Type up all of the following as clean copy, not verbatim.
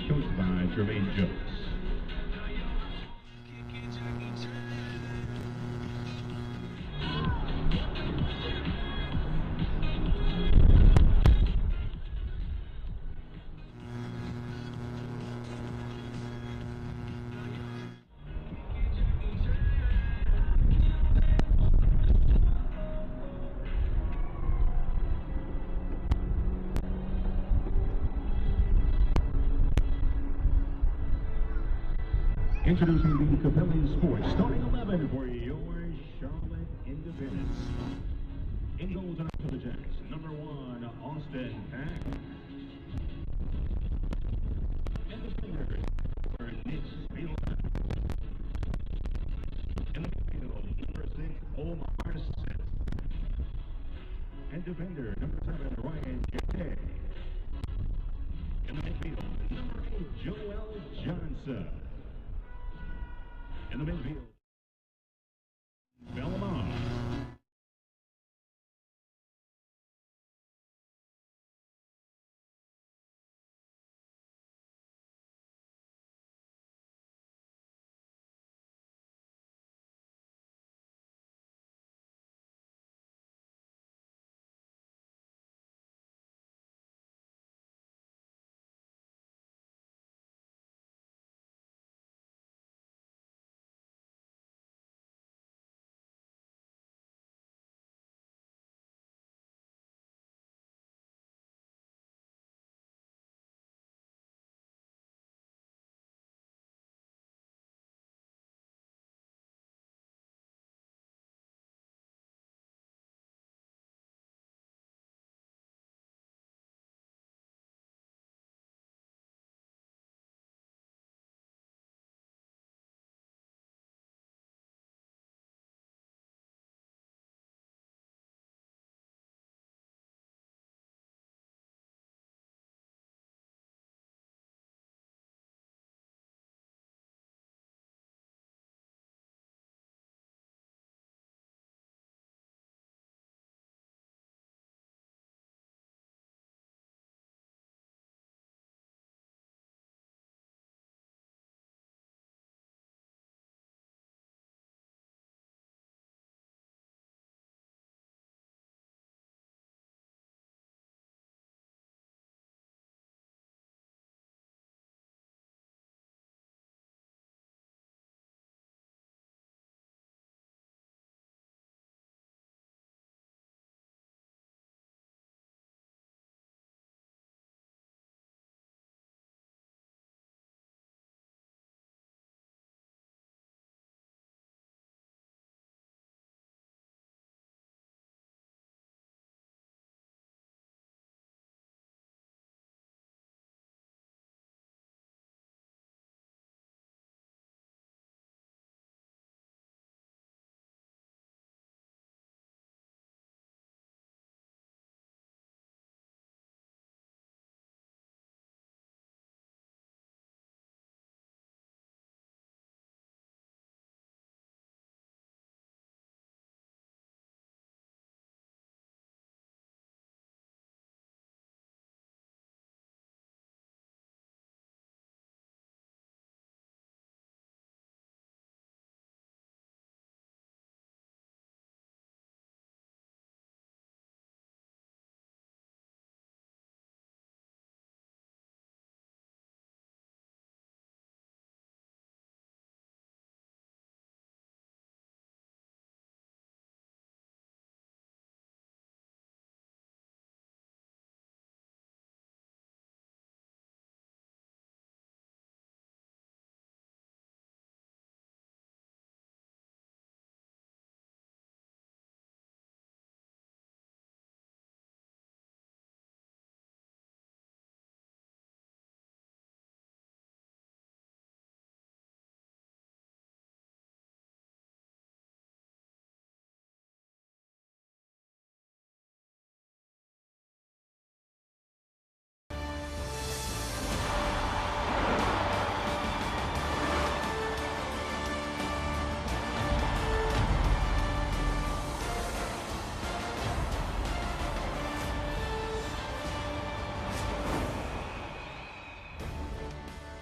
coached by Tremaine Jones. Introducing the Capelli Sports starting 11 for your Charlotte Independence. In goal tonight for the Jacks, number 1, Austin Pack. And defenders for Nick Spila. In the midfield, number 6, Omar Seth. And defender, number 7, Ryan Jete. In the midfield, number 8, Joel Johnson. In the midfield, Belmont.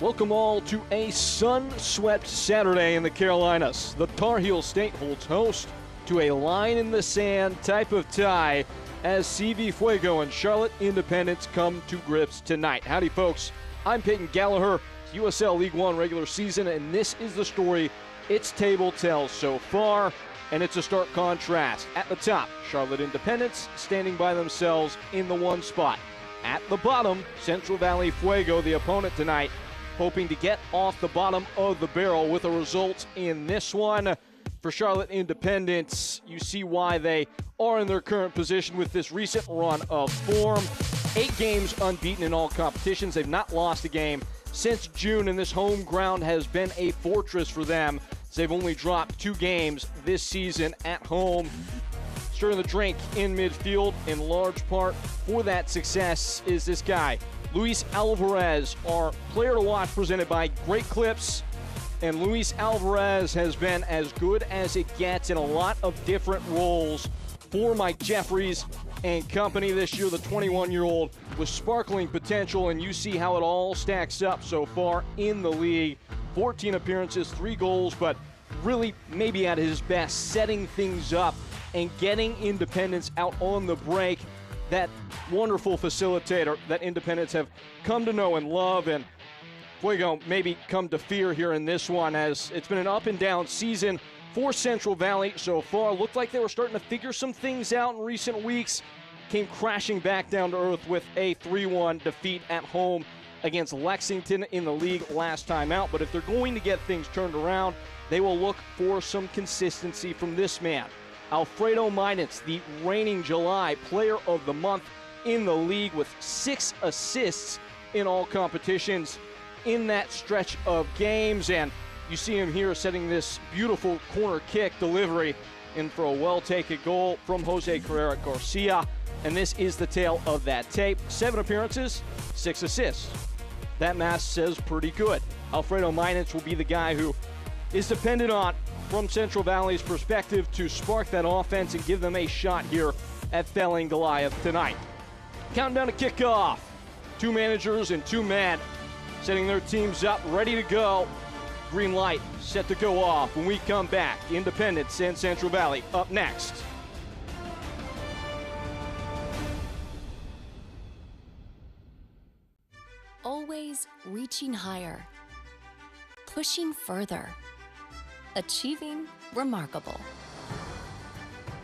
Welcome all to a sun-swept Saturday in the Carolinas. The Tar Heel State holds host to a line-in-the-sand type of tie as CV Fuego and Charlotte Independence come to grips tonight. Howdy, folks. I'm Peyton Gallagher. It's USL League One regular season, and this is the story its table tells so far, and it's a stark contrast. At the top, Charlotte Independence standing by themselves in the one spot. At the bottom, Central Valley Fuego, the opponent tonight, hoping to get off the bottom of the barrel with a result in this one. For Charlotte Independence, you see why they are in their current position with this recent run of form. 8 games unbeaten in all competitions. They've not lost a game since June, and this home ground has been a fortress for them. They've only dropped 2 games this season at home. Stirring the drink in midfield, in large part for that success, is this guy, Luis Alvarez, our player to watch, presented by Great Clips. And Luis Alvarez has been as good as it gets in a lot of different roles for Mike Jeffries and company this year. The 21-year-old with sparkling potential, and you see how it all stacks up so far in the league. 14 appearances, 3 goals, but really maybe at his best, setting things up and getting Independence out on the break. That wonderful facilitator that Independence have come to know and love, and Fuego maybe come to fear here in this one, as it's been an up and down season for Central Valley so far. Looked like they were starting to figure some things out in recent weeks. Came crashing back down to earth with a 3-1 defeat at home against Lexington in the league last time out. But if they're going to get things turned around, they will look for some consistency from this man, Alfredo Minitz, the reigning July Player of the Month in the league, with 6 assists in all competitions in that stretch of games. And you see him here setting this beautiful corner kick delivery in for a well-taken goal from Jose Carrera Garcia. And this is the tale of that tape. 7 appearances, 6 assists. That math says pretty good. Alfredo Minitz will be the guy who is dependent on, from Central Valley's perspective, to spark that offense and give them a shot here at felling Goliath tonight. Countdown to kickoff. 2 managers and 2 men setting their teams up, ready to go. Green light set to go off when we come back. Independence and Central Valley up next. Always reaching higher, pushing further, achieving remarkable.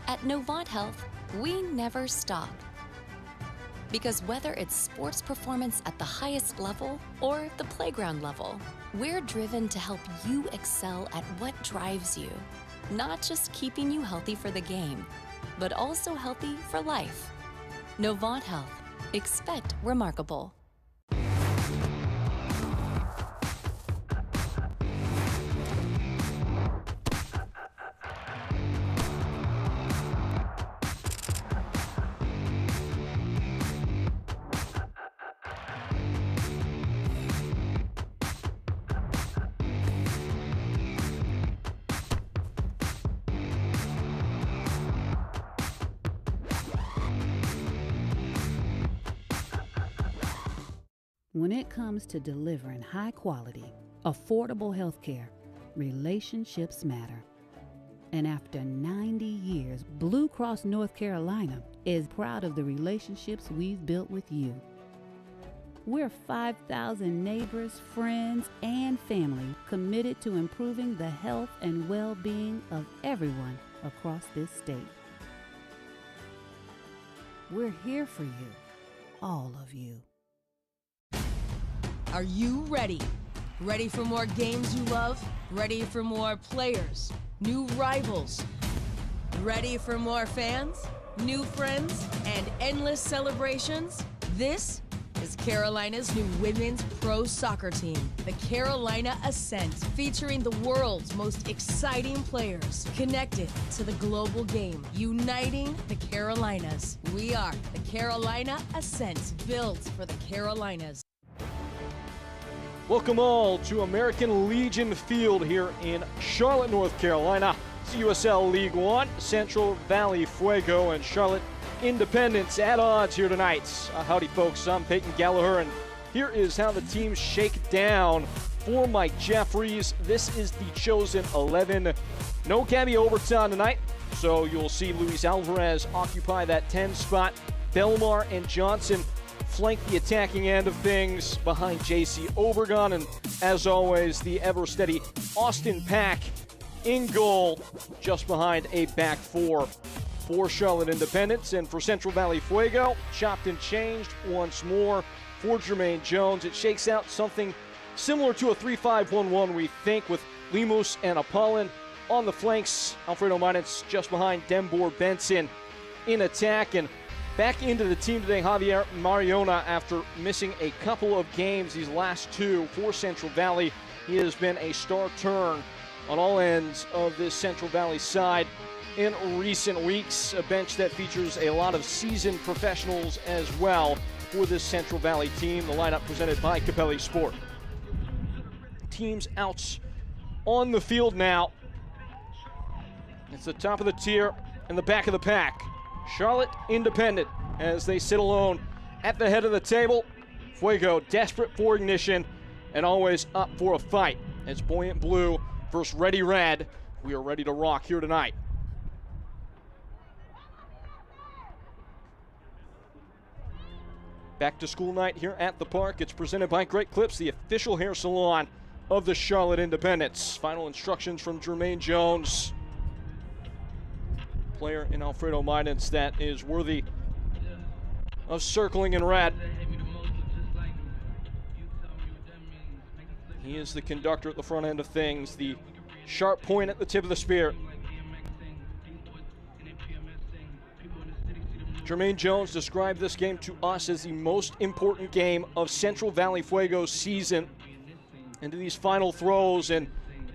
At Novant Health, we never stop. Because whether it's sports performance at the highest level or the playground level, we're driven to help you excel at what drives you. Not just keeping you healthy for the game, but also healthy for life. Novant Health. Expect remarkable. When it comes to delivering high-quality, affordable healthcare, relationships matter. And after 90 years, Blue Cross North Carolina is proud of the relationships we've built with you. We're 5,000 neighbors, friends, and family committed to improving the health and well-being of everyone across this state. We're here for you, all of you. Are you ready? Ready for more games you love? Ready for more players, new rivals? Ready for more fans, new friends, and endless celebrations? This is Carolina's new women's pro soccer team, the Carolina Ascent, featuring the world's most exciting players connected to the global game, uniting the Carolinas. We are the Carolina Ascent, built for the Carolinas. Welcome all to American Legion Field here in Charlotte, North Carolina. It's USL League One, Central Valley Fuego and Charlotte Independence at odds here tonight. Howdy folks, I'm Peyton Gallagher, and here is how the teams shake down for Mike Jeffries. This is the chosen 11. No Gabby Overton tonight, so you'll see Luis Alvarez occupy that 10 spot. Belmar and Johnson flank the attacking end of things behind J.C. Obregon, and as always, the ever-steady Austin Pack in goal just behind a back four for Charlotte Independence. And for Central Valley Fuego, chopped and changed once more for Jermaine Jones. It shakes out something similar to a 3-5-1-1, we think, with Lemus and Apollon on the flanks. Alfredo Minitz just behind Dembor Benson in attack. And back into the team today, Javier Mariona, after missing a couple of games, these last two for Central Valley. He has been a star turn on all ends of this Central Valley side in recent weeks. A bench that features a lot of seasoned professionals as well for this Central Valley team. The lineup presented by Capelli Sport. Teams out on the field now. It's the top of the tier and the back of the pack. Charlotte Independent as they sit alone at the head of the table. Fuego desperate for ignition and always up for a fight. It's Buoyant Blue versus Ready Red. We are ready to rock here tonight. Back to school night here at the park. It's presented by Great Clips, the official hair salon of the Charlotte Independents. Final instructions from Jermaine Jones. Player in Alfredo Minitz that is worthy of circling in red. He is the conductor at the front end of things, the sharp point at the tip of the spear. Jermaine Jones described this game to us as the most important game of Central Valley Fuego's season. Into these final throws, and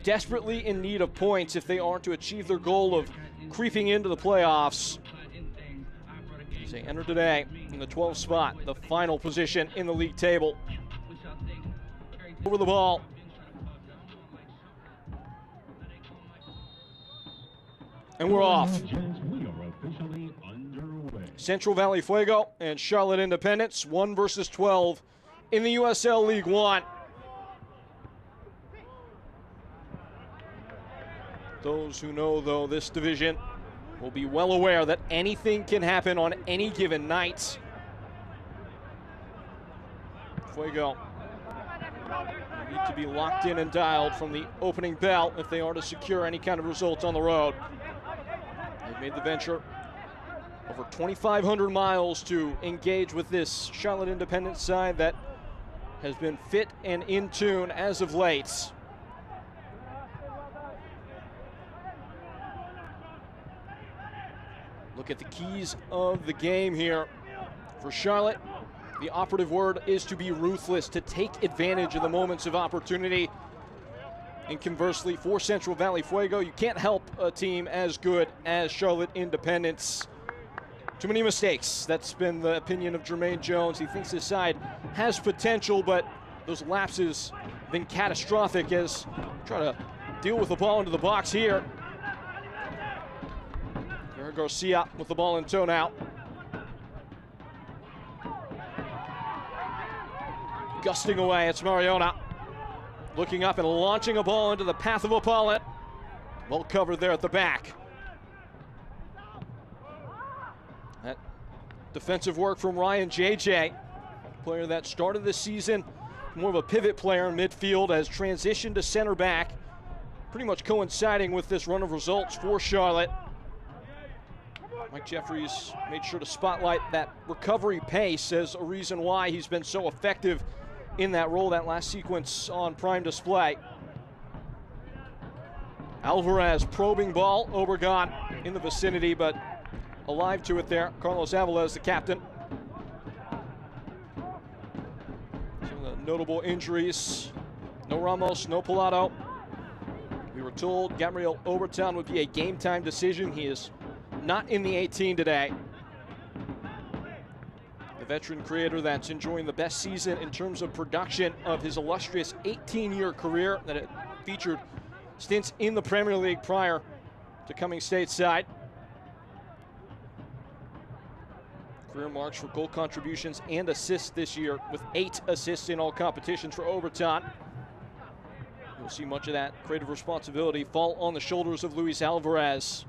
desperately in need of points if they are to achieve their goal of creeping into the playoffs. As they enter today in the 12th spot, the final position in the league table. Over the ball. And we're off. Central Valley Fuego and Charlotte Independence, 1 versus 12 in the USL League One. Those who know, though, this division will be well aware that anything can happen on any given night. Fuego need to be locked in and dialed from the opening bell if they are to secure any kind of results on the road. They've made the venture over 2,500 miles to engage with this Charlotte Independent side that has been fit and in tune as of late. Look at the keys of the game here. For Charlotte, the operative word is to be ruthless, to take advantage of the moments of opportunity. And conversely, for Central Valley Fuego, you can't help a team as good as Charlotte Independence. Too many mistakes. That's been the opinion of Jermaine Jones. He thinks his side has potential, but those lapses have been catastrophic as try to deal with the ball into the box here. Garcia with the ball in tow now. Gusting away, it's Mariona. Looking up and launching a ball into the path of Apollon. Well covered there at the back. That defensive work from Ryan JJ, player that started this season more of a pivot player in midfield, has transitioned to center back, pretty much coinciding with this run of results for Charlotte. Mike Jeffries made sure to spotlight that recovery pace as a reason why he's been so effective in that role. That last sequence on prime display. Alvarez probing ball, Obregon in the vicinity, but alive to it there. Carlos Alvarez, the captain. Some of the notable injuries. No Ramos, no Pilato. We were told Gabriel Overton would be a game time decision. He is not in the 18 today. The veteran creator that's enjoying the best season in terms of production of his illustrious 18-year career that it featured stints in the Premier League prior to coming stateside. Career marks for goal contributions and assists this year, with 8 assists in all competitions for Overton. You'll see much of that creative responsibility fall on the shoulders of Luis Alvarez.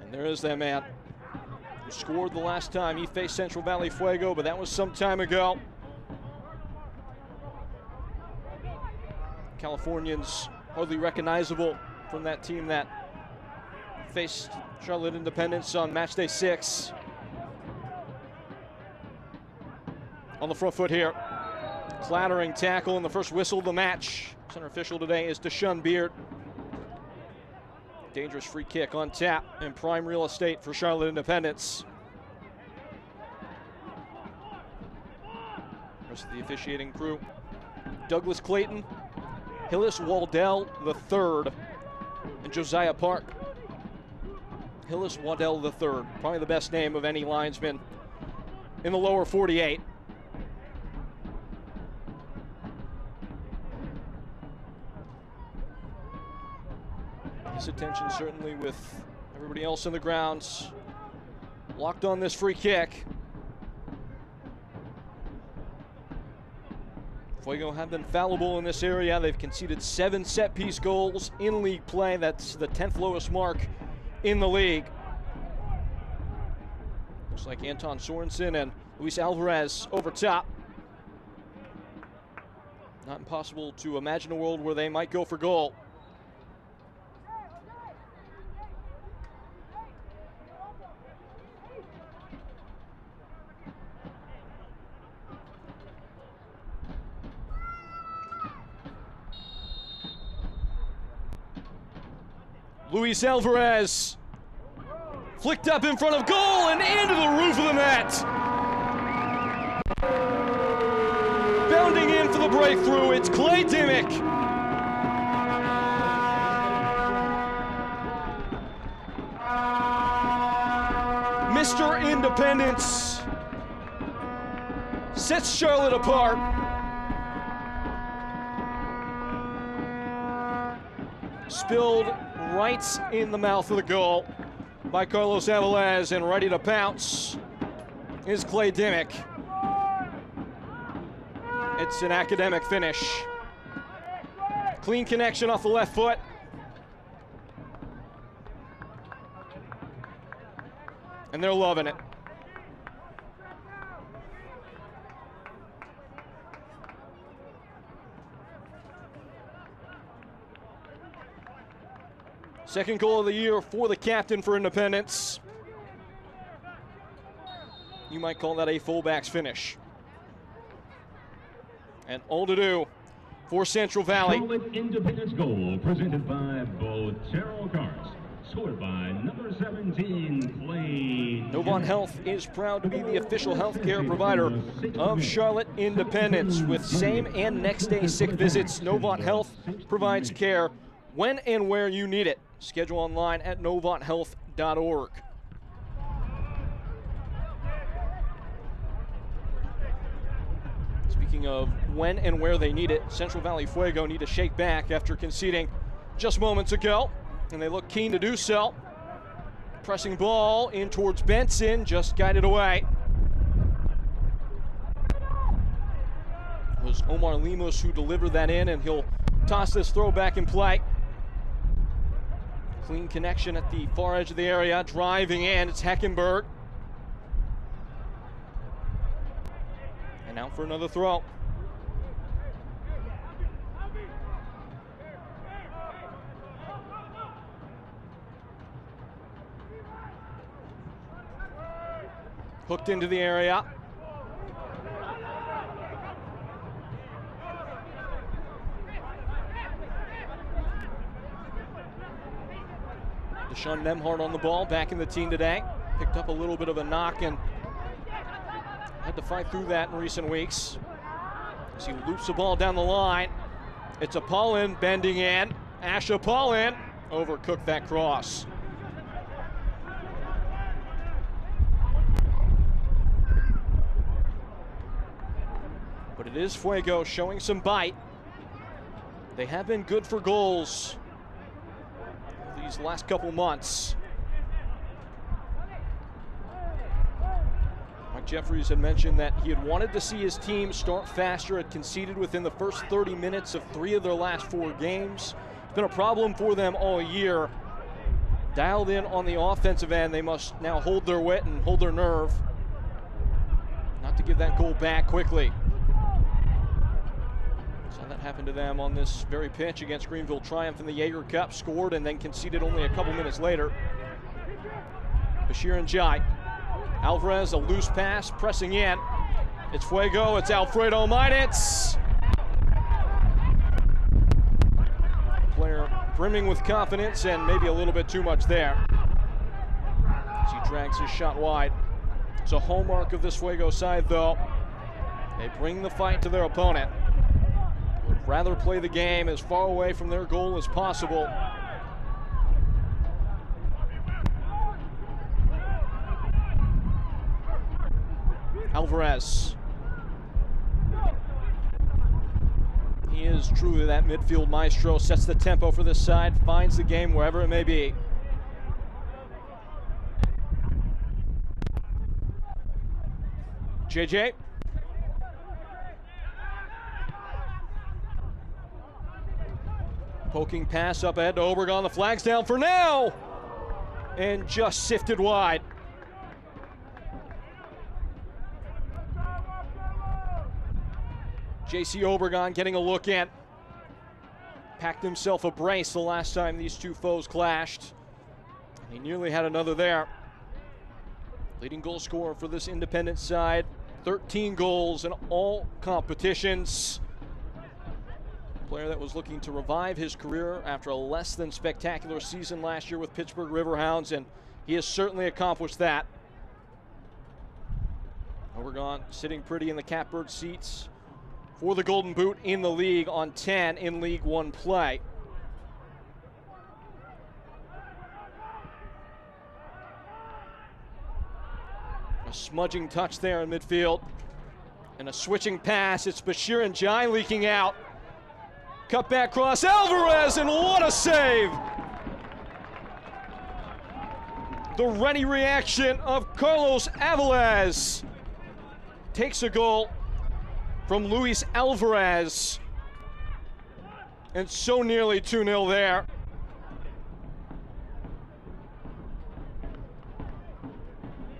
And there is that man who scored the last time he faced Central Valley Fuego, but that was some time ago. Californians hardly recognizable from that team that faced Charlotte Independence on match day 6. On the front foot here. Clattering tackle in the first whistle of the match. Center official today is Deshaun Beard. Dangerous free kick on tap in prime real estate for Charlotte Independence. Rest of the officiating crew: Douglas Clayton, Hillis Waddell III, and Josiah Park. Hillis Waddell III, probably the best name of any linesman in the lower 48. His attention certainly with everybody else in the grounds. Locked on this free kick. Fuego have been fallible in this area. They've conceded 7 set-piece goals in league play. That's the 10th lowest mark in the league. Looks like Anton Sorensen and Luis Alvarez over top. Not impossible to imagine a world where they might go for goal. Luis Alvarez flicked up in front of goal and into the roof of the net. Bounding in for the breakthrough, it's Clay Dimmick. Mr. Independence sets Charlotte apart. Spilled right in the mouth of the goal by Carlos Avilés, and ready to pounce is Clay Dimmick. It's an academic finish. Clean connection off the left foot. And they're loving it. Second goal of the year for the captain for Independence. You might call that a fullback's finish. And all to do for Central Valley. Charlotte Independence goal presented by Botero Cars. Scored by number 17, Clay. Novant Health is proud to be the official healthcare provider of Charlotte Independence. With same and next day sick visits, Novant Health provides care when and where you need it. Schedule online at novanthealth.org. Speaking of when and where they need it, Central Valley Fuego need to shake back after conceding just moments ago, and they look keen to do so. Pressing ball in towards Benson, just guided away. It was Omar Lemus who delivered that in, and he'll toss this throw back in play. Clean connection at the far edge of the area, driving in, it's Heckenberg. And out for another throw. Hooked into the area. Deshaun Nemhart on the ball, back in the team today. Picked up a little bit of a knock and had to fight through that in recent weeks. As he loops the ball down the line. It's Apollin bending in. Ash Apollin overcooked that cross. But it is Fuego showing some bite. They have been good for goals these last couple months. Mike Jeffries had mentioned that he had wanted to see his team start faster, had conceded within the first 30 minutes of 3 of their last 4 games. It's been a problem for them all year. Dialed in on the offensive end, they must now hold their wit and hold their nerve not to give that goal back quickly. Saw that happen to them on this very pitch against Greenville Triumph in the Jaeger Cup. Scored and then conceded only a couple minutes later. Bashir and Jai. Alvarez, a loose pass, pressing in. It's Fuego, it's Alfredo Meinitz. Player brimming with confidence and maybe a little bit too much there as he drags his shot wide. It's a hallmark of this Fuego side, though. They bring the fight to their opponent. Would rather play the game as far away from their goal as possible. Alvarez. He is truly that midfield maestro, sets the tempo for this side, finds the game wherever it may be. JJ. Poking pass up ahead to Obregon. The flag's down for now. And just sifted wide. JC Obregon getting a look in. Packed himself a brace the last time these two foes clashed. He nearly had another there. Leading goal scorer for this independent side. 13 goals in all competitions. Player that was looking to revive his career after a less than spectacular season last year with Pittsburgh Riverhounds, and he has certainly accomplished that. Obregon sitting pretty in the catbird seats for the Golden Boot in the league on 10 in League One play. A smudging touch there in midfield. And a switching pass. It's Bashir and Jai leaking out. Cut back cross. Alvarez, and what a save! The ready reaction of Carlos Alvarez takes a goal from Luis Alvarez. And so nearly 2-0 there.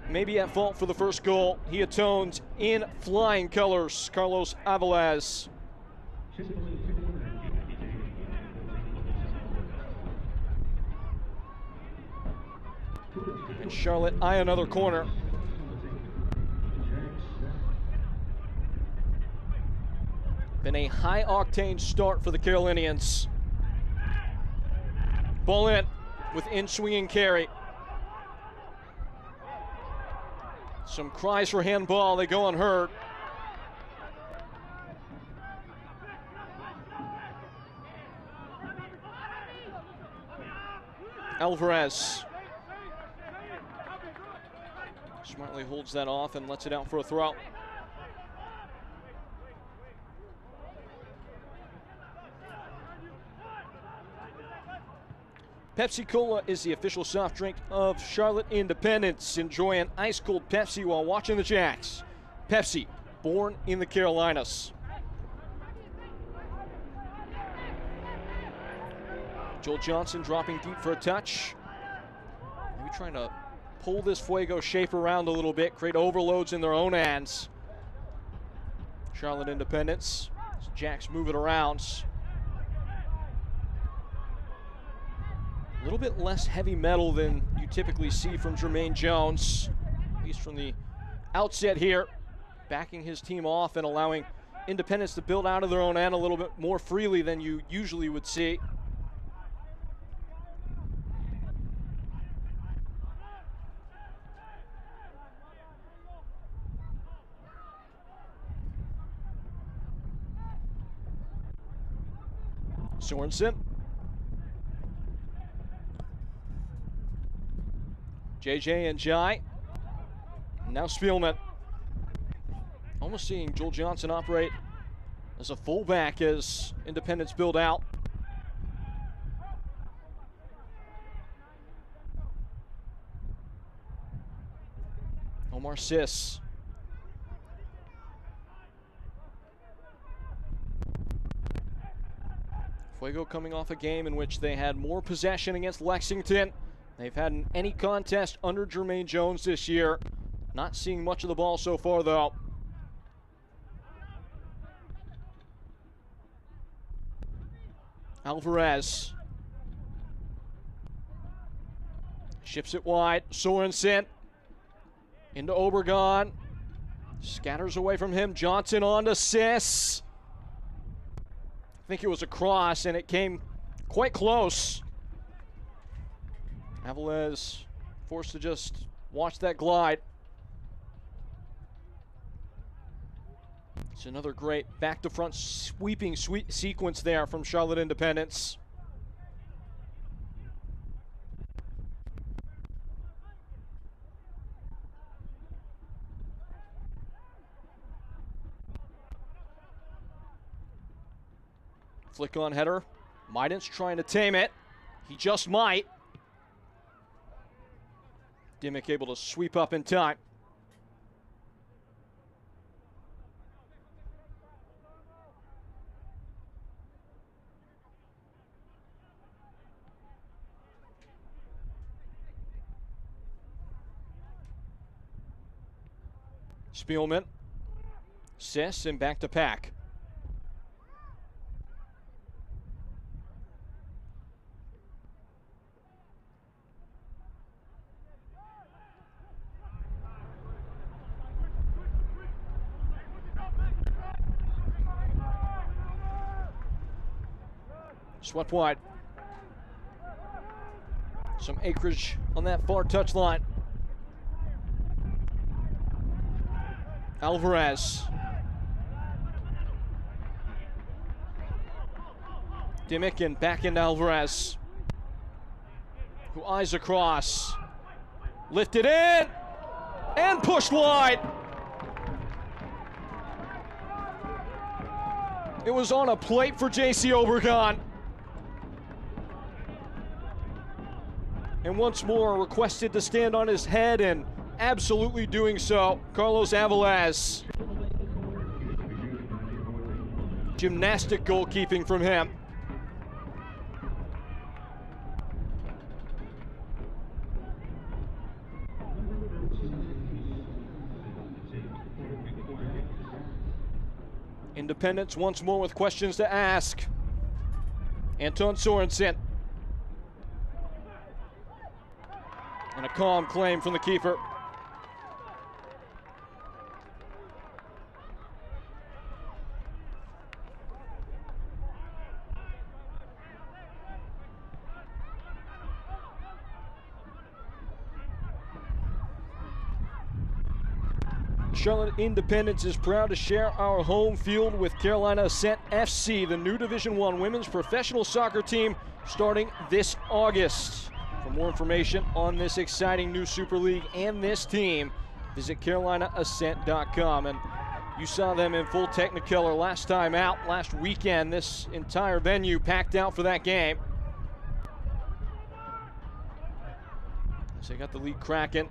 Maybe at fault for the first goal. He atones in flying colors, Carlos Alvarez. And Charlotte eye another corner. Been a high-octane start for the Carolinians. Ball in with in-swinging carry. Some cries for handball, they go unheard. Alvarez smartly holds that off and lets it out for a throw. Pepsi Cola is the official soft drink of Charlotte Independence. Enjoy an ice-cold Pepsi while watching the Jacks. Pepsi, born in the Carolinas. Joel Johnson dropping deep for a touch. Maybe trying to pull this Fuego shape around a little bit, create overloads in their own hands. Charlotte Independence. Jacks move it around. A little bit less heavy metal than you typically see from Jermaine Jones, at least from the outset here, backing his team off and allowing Independence to build out of their own end a little bit more freely than you usually would see. Sorensen. JJ and Jai. Now Spielman. Almost seeing Joel Johnson operate as a fullback as Independence build out. Omar Sis. Fuego coming off a game in which they had more possession against Lexington. They've had any contest under Jermaine Jones this year. Not seeing much of the ball so far, though. Alvarez. Ships it wide. Sorensen. Into Obregon. Scatters away from him. Johnson on to Sis. I think it was a cross, and it came quite close. Alvarez forced to just watch that glide. It's another great back-to-front sweeping sequence there from Charlotte Independence. Flick on header. Mydance trying to tame it. He just might. Dimmick able to sweep up in time. Spielman. Sis and back to Pack. Swept wide. Some acreage on that far touchline. Alvarez. Dimmick and back into Alvarez, who eyes across. Lifted in and pushed wide. It was on a plate for J.C. Obregon. And once more requested to stand on his head, and absolutely doing so. Carlos Avilés. Gymnastic goalkeeping from him. Independence once more with questions to ask. Anton Sorensen. And a calm claim from the keeper. Charlotte Independence is proud to share our home field with Carolina Ascent FC, the new Division I women's professional soccer team starting this August. For more information on this exciting new Super League and this team, visit CarolinaAscent.com. And you saw them in full Technicolor last time out, last weekend. This entire venue packed out for that game. So they got the league cracking,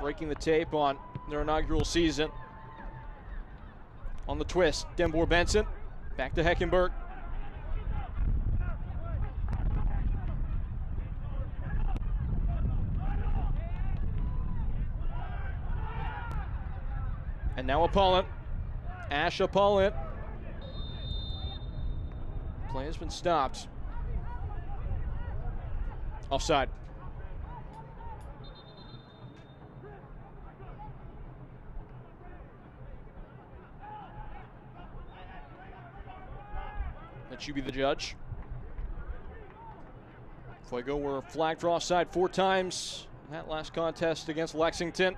breaking the tape on their inaugural season. On the twist, Denbor Benson, back to Heckenberg. And now Apollon, Ash Apollon. Play has been stopped. Offside. Let you be the judge. Fuego were flagged for offside 4 times in that last contest against Lexington.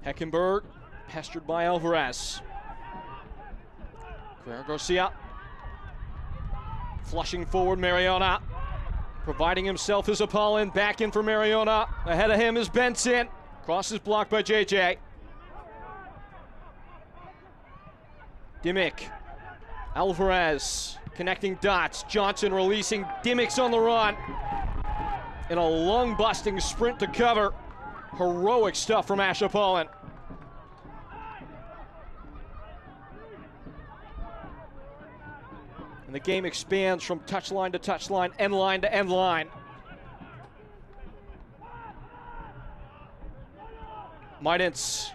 Heckenberg, pestered by Alvarez. Carrera Garcia, flushing forward Mariona, providing himself as Apollon, back in for Mariona. Ahead of him is Benson, crosses blocked by JJ. Dimmick, Alvarez, connecting dots. Johnson releasing, Dimmick's on the run. In a lung-busting sprint to cover. Heroic stuff from Ash Apollon. And the game expands from touchline to touchline, end line to end line. Meidens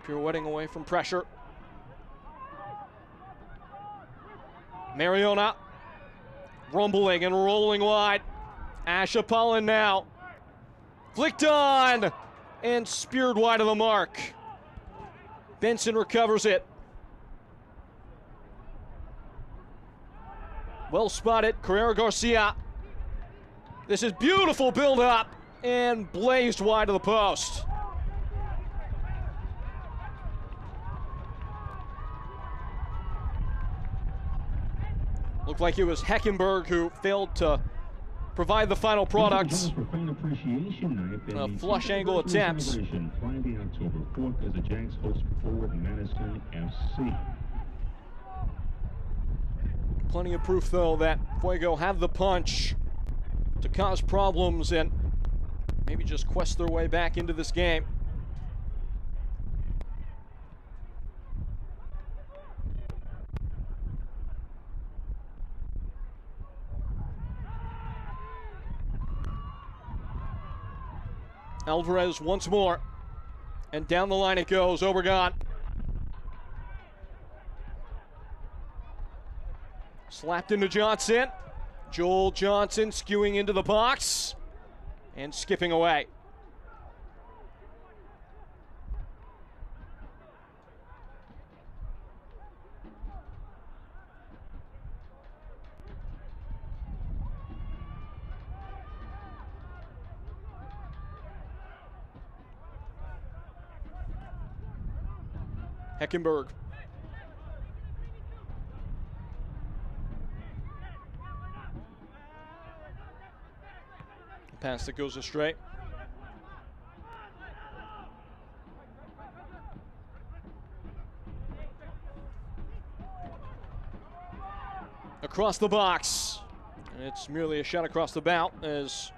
pirouetting away from pressure. Mariona rumbling and rolling wide. Ash Apollon now. Flicked on and speared wide of the mark. Benson recovers it. Well spotted, Carrera Garcia. This is beautiful build up and blazed wide of the post. Looked like it was Heckenberg who failed to provide the final product. A flush angle attempt. Friday, October 4th, as the Jags host Forward Madison FC. Plenty of proof, though, that Fuego have the punch to cause problems and maybe just quest their way back into this game. Alvarez once more, and down the line it goes. Obregon slapped into Johnson. Joel Johnson skewing into the box and skipping away. Heckenberg. The pass that goes astray. Across the box. And it's merely a shot across the bow as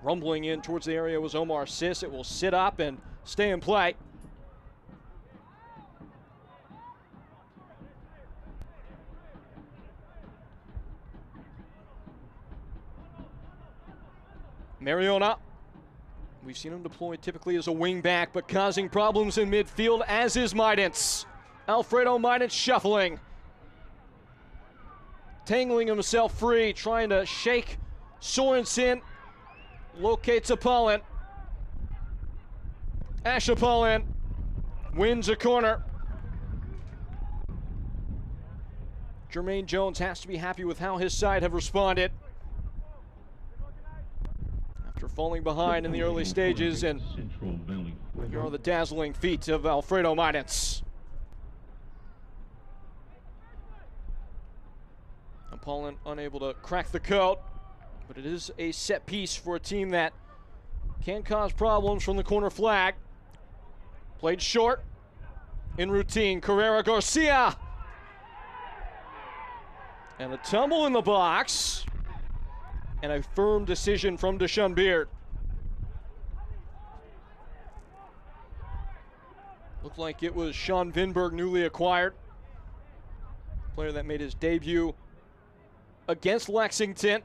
rumbling in towards the area was Omar Sis. It will sit up and stay in play. Mariona, we've seen him deployed typically as a wing back, but causing problems in midfield, as is Meidens. Alfredo Meidens shuffling. Tangling himself free, trying to shake Sorensen. Locates Apollon. Ash Apollon wins a corner. Jermaine Jones has to be happy with how his side have responded. After falling behind in the early stages, and here are the dazzling feet of Alfredo Meidens. Apollon unable to crack the code, but it is a set piece for a team that can cause problems from the corner flag. Played short, in routine, Carrera Garcia. And a tumble in the box. And a firm decision from Deshaun Beard. Looked like it was Sean Vinberg, newly acquired. Player that made his debut against Lexington.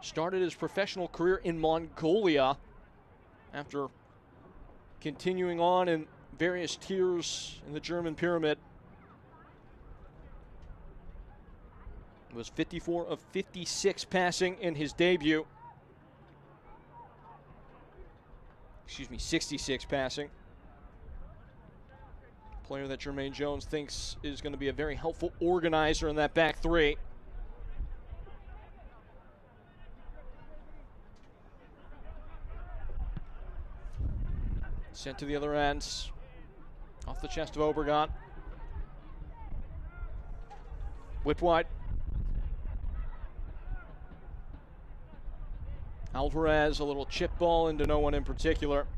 Started his professional career in Mongolia after continuing on in various tiers in the German pyramid. Was 54 of 56 passing in his debut. 66 passing. Player that Jermaine Jones thinks is going to be a very helpful organizer in that back three. Sent to the other end. Off the chest of Obregon. Whip wide. Alvarez, a little chip ball into no one in particular.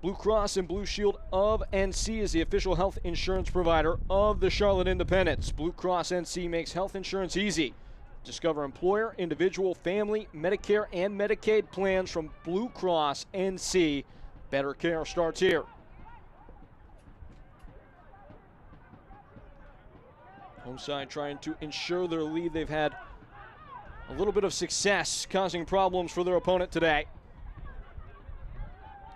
Blue Cross and Blue Shield of NC is the official health insurance provider of the Charlotte Independents. Blue Cross NC makes health insurance easy. Discover employer, individual, family, Medicare, and Medicaid plans from Blue Cross NC. Better care starts here. Home side trying to ensure their lead. They've had a little bit of success causing problems for their opponent today.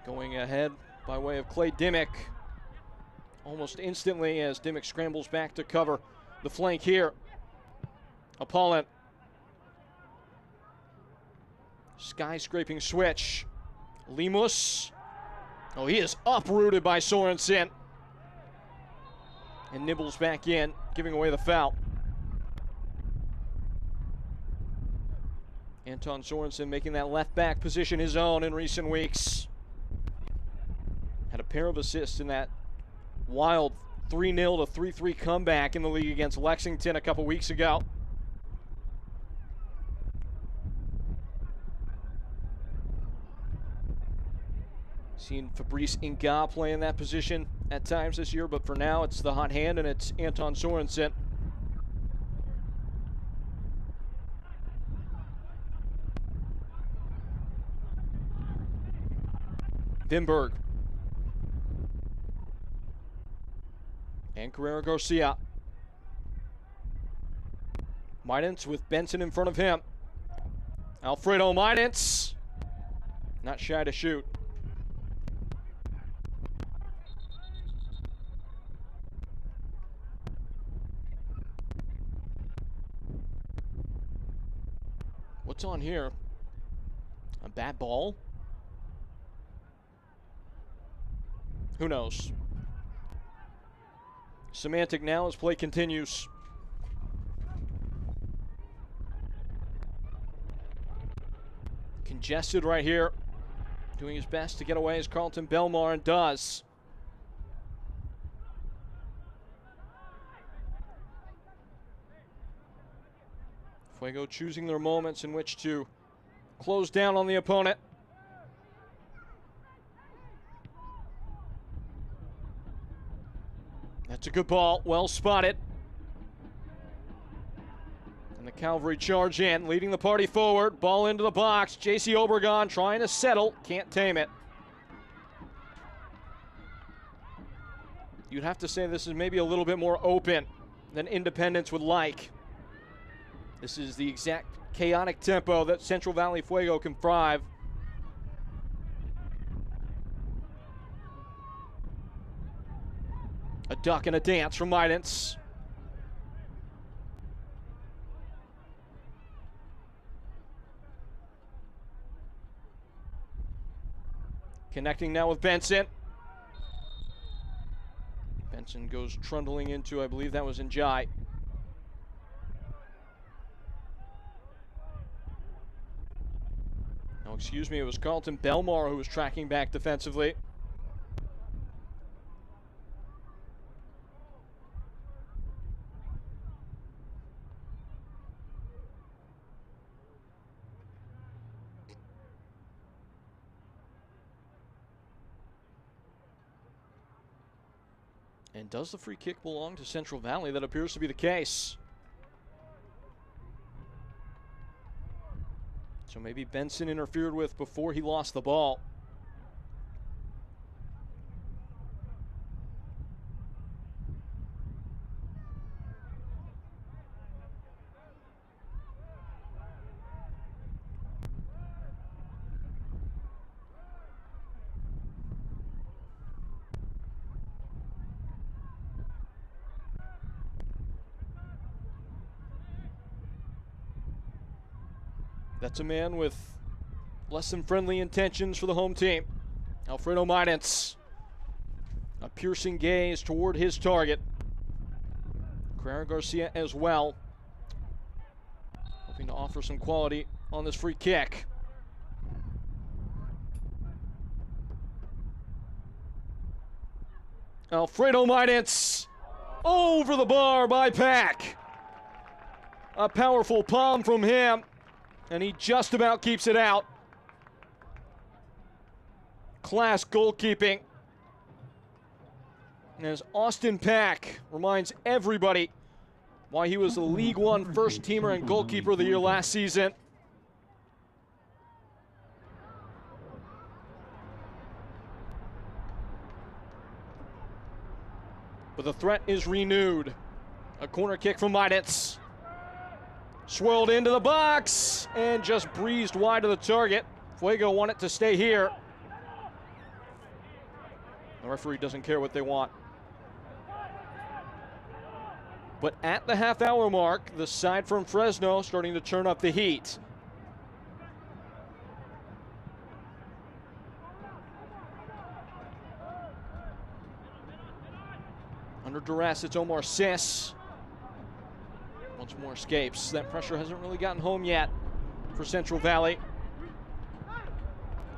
Going ahead by way of Clay Dimmick almost instantly as Dimmick scrambles back to cover the flank here. Appallant. Skyscraping switch. Lemus. Oh, he is uprooted by Sorensen. And nibbles back in, giving away the foul. Anton Sorensen making that left back position his own in recent weeks. Had a pair of assists in that wild 3-0 to 3-3 comeback in the league against Lexington a couple weeks ago. Seen Fabrice Inga play in that position at times this year, but for now it's the hot hand and it's Anton Sorensen. Vimberg. And Carrera Garcia. Minance with Benson in front of him. Alfredo Minance. Not shy to shoot. What's on here? A bat ball? Who knows? Semantic now as play continues. Congested right here. Doing his best to get away as Carlton Belmar does. Fuego choosing their moments in which to close down on the opponent. That's a good ball, well spotted. And the Cavalry charge in, leading the party forward. Ball into the box. J.C. Obregon trying to settle, can't tame it. You'd have to say this is maybe a little bit more open than Independence would like. This is the exact chaotic tempo that Central Valley Fuego can thrive. A duck and a dance from Minance. Connecting now with Benson. Benson goes trundling into, I believe that was Njai. No, excuse me, it was Carlton Belmar who was tracking back defensively. And does the free kick belong to Central Valley? That appears to be the case. So maybe Benson interfered with before he lost the ball. That's a man with less than friendly intentions for the home team. Alfredo Minance. A piercing gaze toward his target. Carrera Garcia as well. Hoping to offer some quality on this free kick. Alfredo Maidens over the bar by Pack. A powerful palm from him, and he just about keeps it out. Class goalkeeping. As Austin Pack reminds everybody why he was the League One first teamer and goalkeeper of the year last season. But the threat is renewed. A corner kick from Maidens. Swirled into the box and just breezed wide of the target. Fuego want it to stay here. The referee doesn't care what they want. But at the half-hour mark, the side from Fresno starting to turn up the heat. Under duress, it's Omar Sis. Once more escapes. That pressure hasn't really gotten home yet for Central Valley.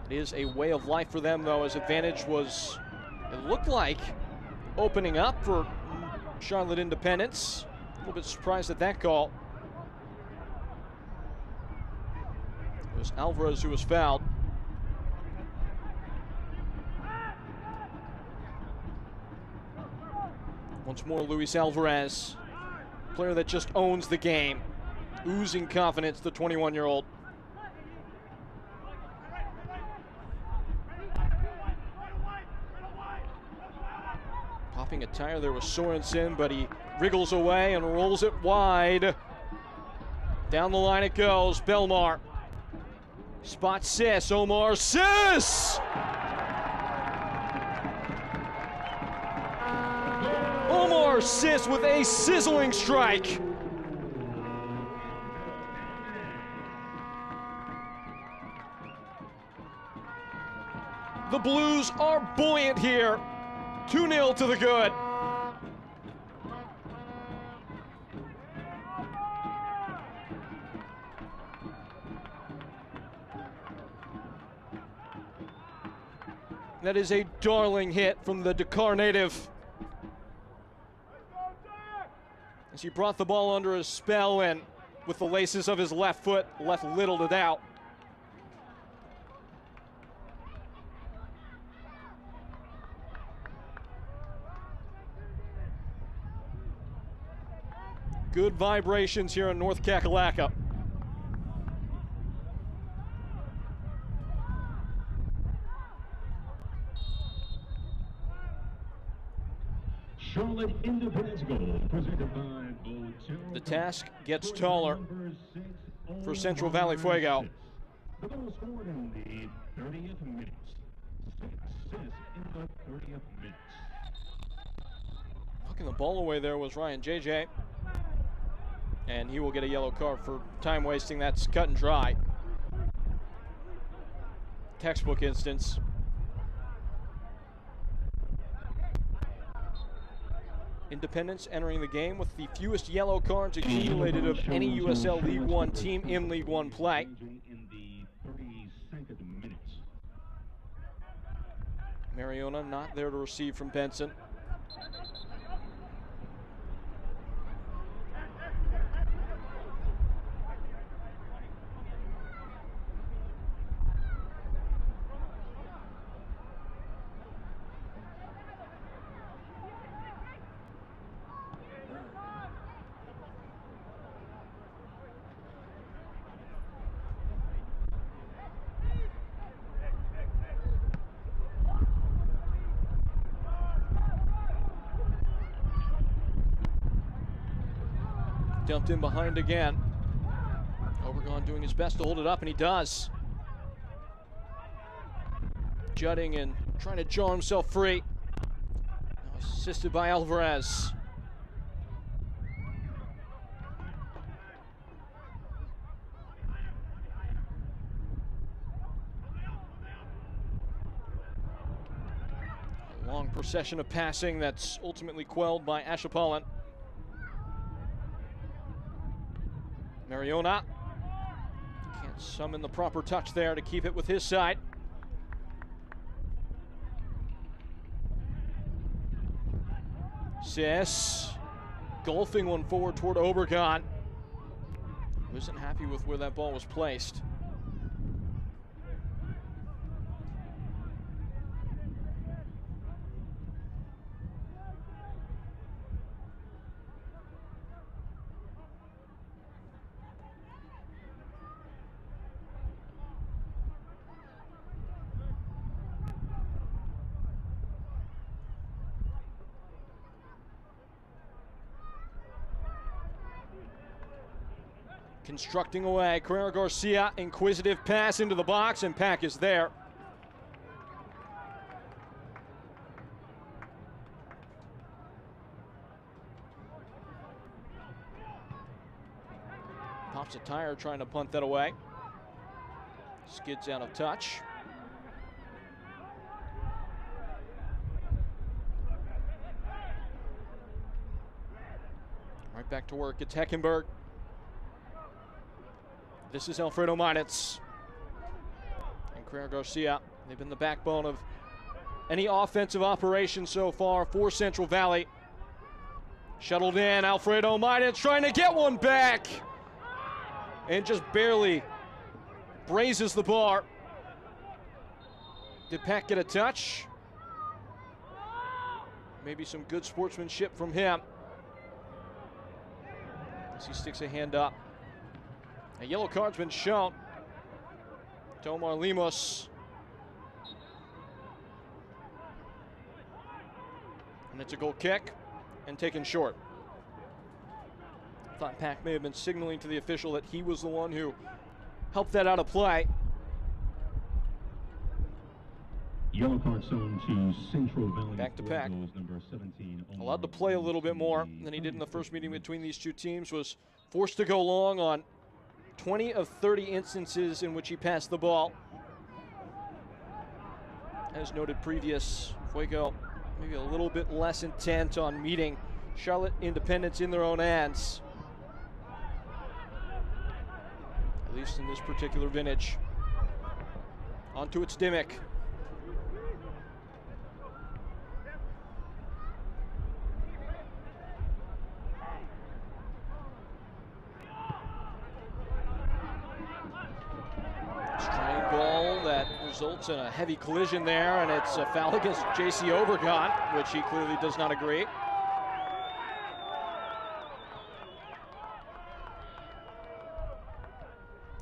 It is a way of life for them, though, as advantage was, it looked like, opening up for Charlotte Independence. A little bit surprised at that call. It was Alvarez who was fouled. Once more, Luis Alvarez, player that just owns the game. Oozing confidence, the 21-year-old. Popping a tire there was Sorensen, but he wriggles away and rolls it wide. Down the line it goes, Belmar. Spot Sis, Omar Sis! Omar Sis with a sizzling strike. The Blues are buoyant here. 2-0 to the good. That is a darling hit from the Dakar native. As he brought the ball under his spell and with the laces of his left foot left little to doubt. Good vibrations here in North Kakalaka. Charlotte Independence goal presented by Hotel. The task gets taller for Central Valley Fuego. The goal scored in the 30th minute. Assists in the 30th minute. Knocking the ball away there was Ryan JJ. And he will get a yellow card for time wasting. That's cut and dry. Textbook instance. Independence entering the game with the fewest yellow cards accumulated of any USL League One team in League One play. In the 32nd minute. Mariona not there to receive from Benson. Dumped in behind again. Obregon doing his best to hold it up, and he does. Jutting and trying to jar himself free. Now assisted by Alvarez. A long procession of passing that's ultimately quelled by Ashapalan. Mariona can't summon the proper touch there to keep it with his side. Sis golfing one forward toward Obregon. Wasn't happy with where that ball was placed. Constructing away, Carrera Garcia, inquisitive pass into the box, and Pack is there. Pops a tire trying to punt that away. Skids out of touch. Right back to work, it's Heckenberg. This is Alfredo Meinitz and Carrera Garcia. They've been the backbone of any offensive operation so far for Central Valley. Shuttled in, Alfredo Meinitz trying to get one back and just barely grazes the bar. Did Pack get a touch? Maybe some good sportsmanship from him as he sticks a hand up. A yellow card's been shown to Omar Limos. And it's a goal kick and taken short. Thought Pack may have been signaling to the official that he was the one who helped that out of play. Yellow card shown to Central Valley. Back to Pack. Number 17, Allowed to play a little bit more than he did in the first meeting between these two teams. Was forced to go long on 20 of 30 instances in which he passed the ball. As noted previous, Fuego maybe a little bit less intent on meeting Charlotte Independence in their own hands. At least in this particular vintage. Onto its Dimmick. Ball that results in a heavy collision there, and it's a foul against J.C. Obregon, which he clearly does not agree.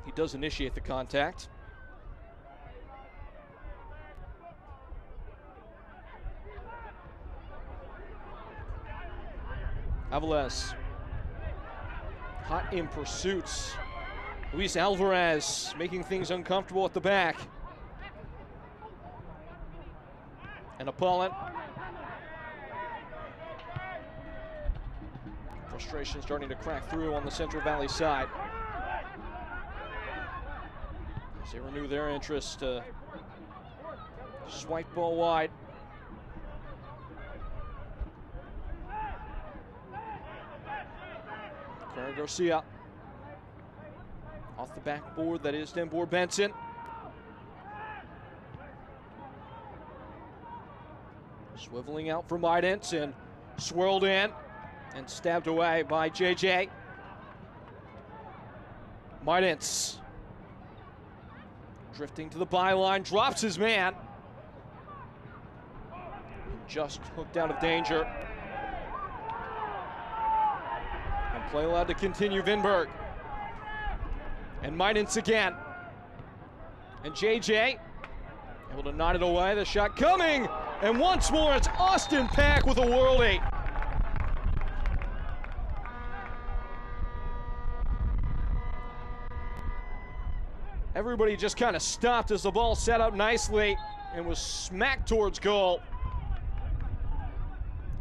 He does initiate the contact. Avalos hot in pursuits. Luis Alvarez making things uncomfortable at the back. And Apollon. Frustration starting to crack through on the Central Valley side. As they renew their interest, swipe ball wide. Carrera Garcia. Off the backboard, that is Denbour Benson. Swiveling out from Meinitz and swirled in and stabbed away by JJ. Meinitz drifting to the byline, drops his man. Just hooked out of danger. And play allowed to continue, Vinberg. And Meinitz again. And JJ able to knot it away. The shot coming. And once more, it's Austin Pack with a worldie. Everybody just kind of stopped as the ball set up nicely and was smacked towards goal.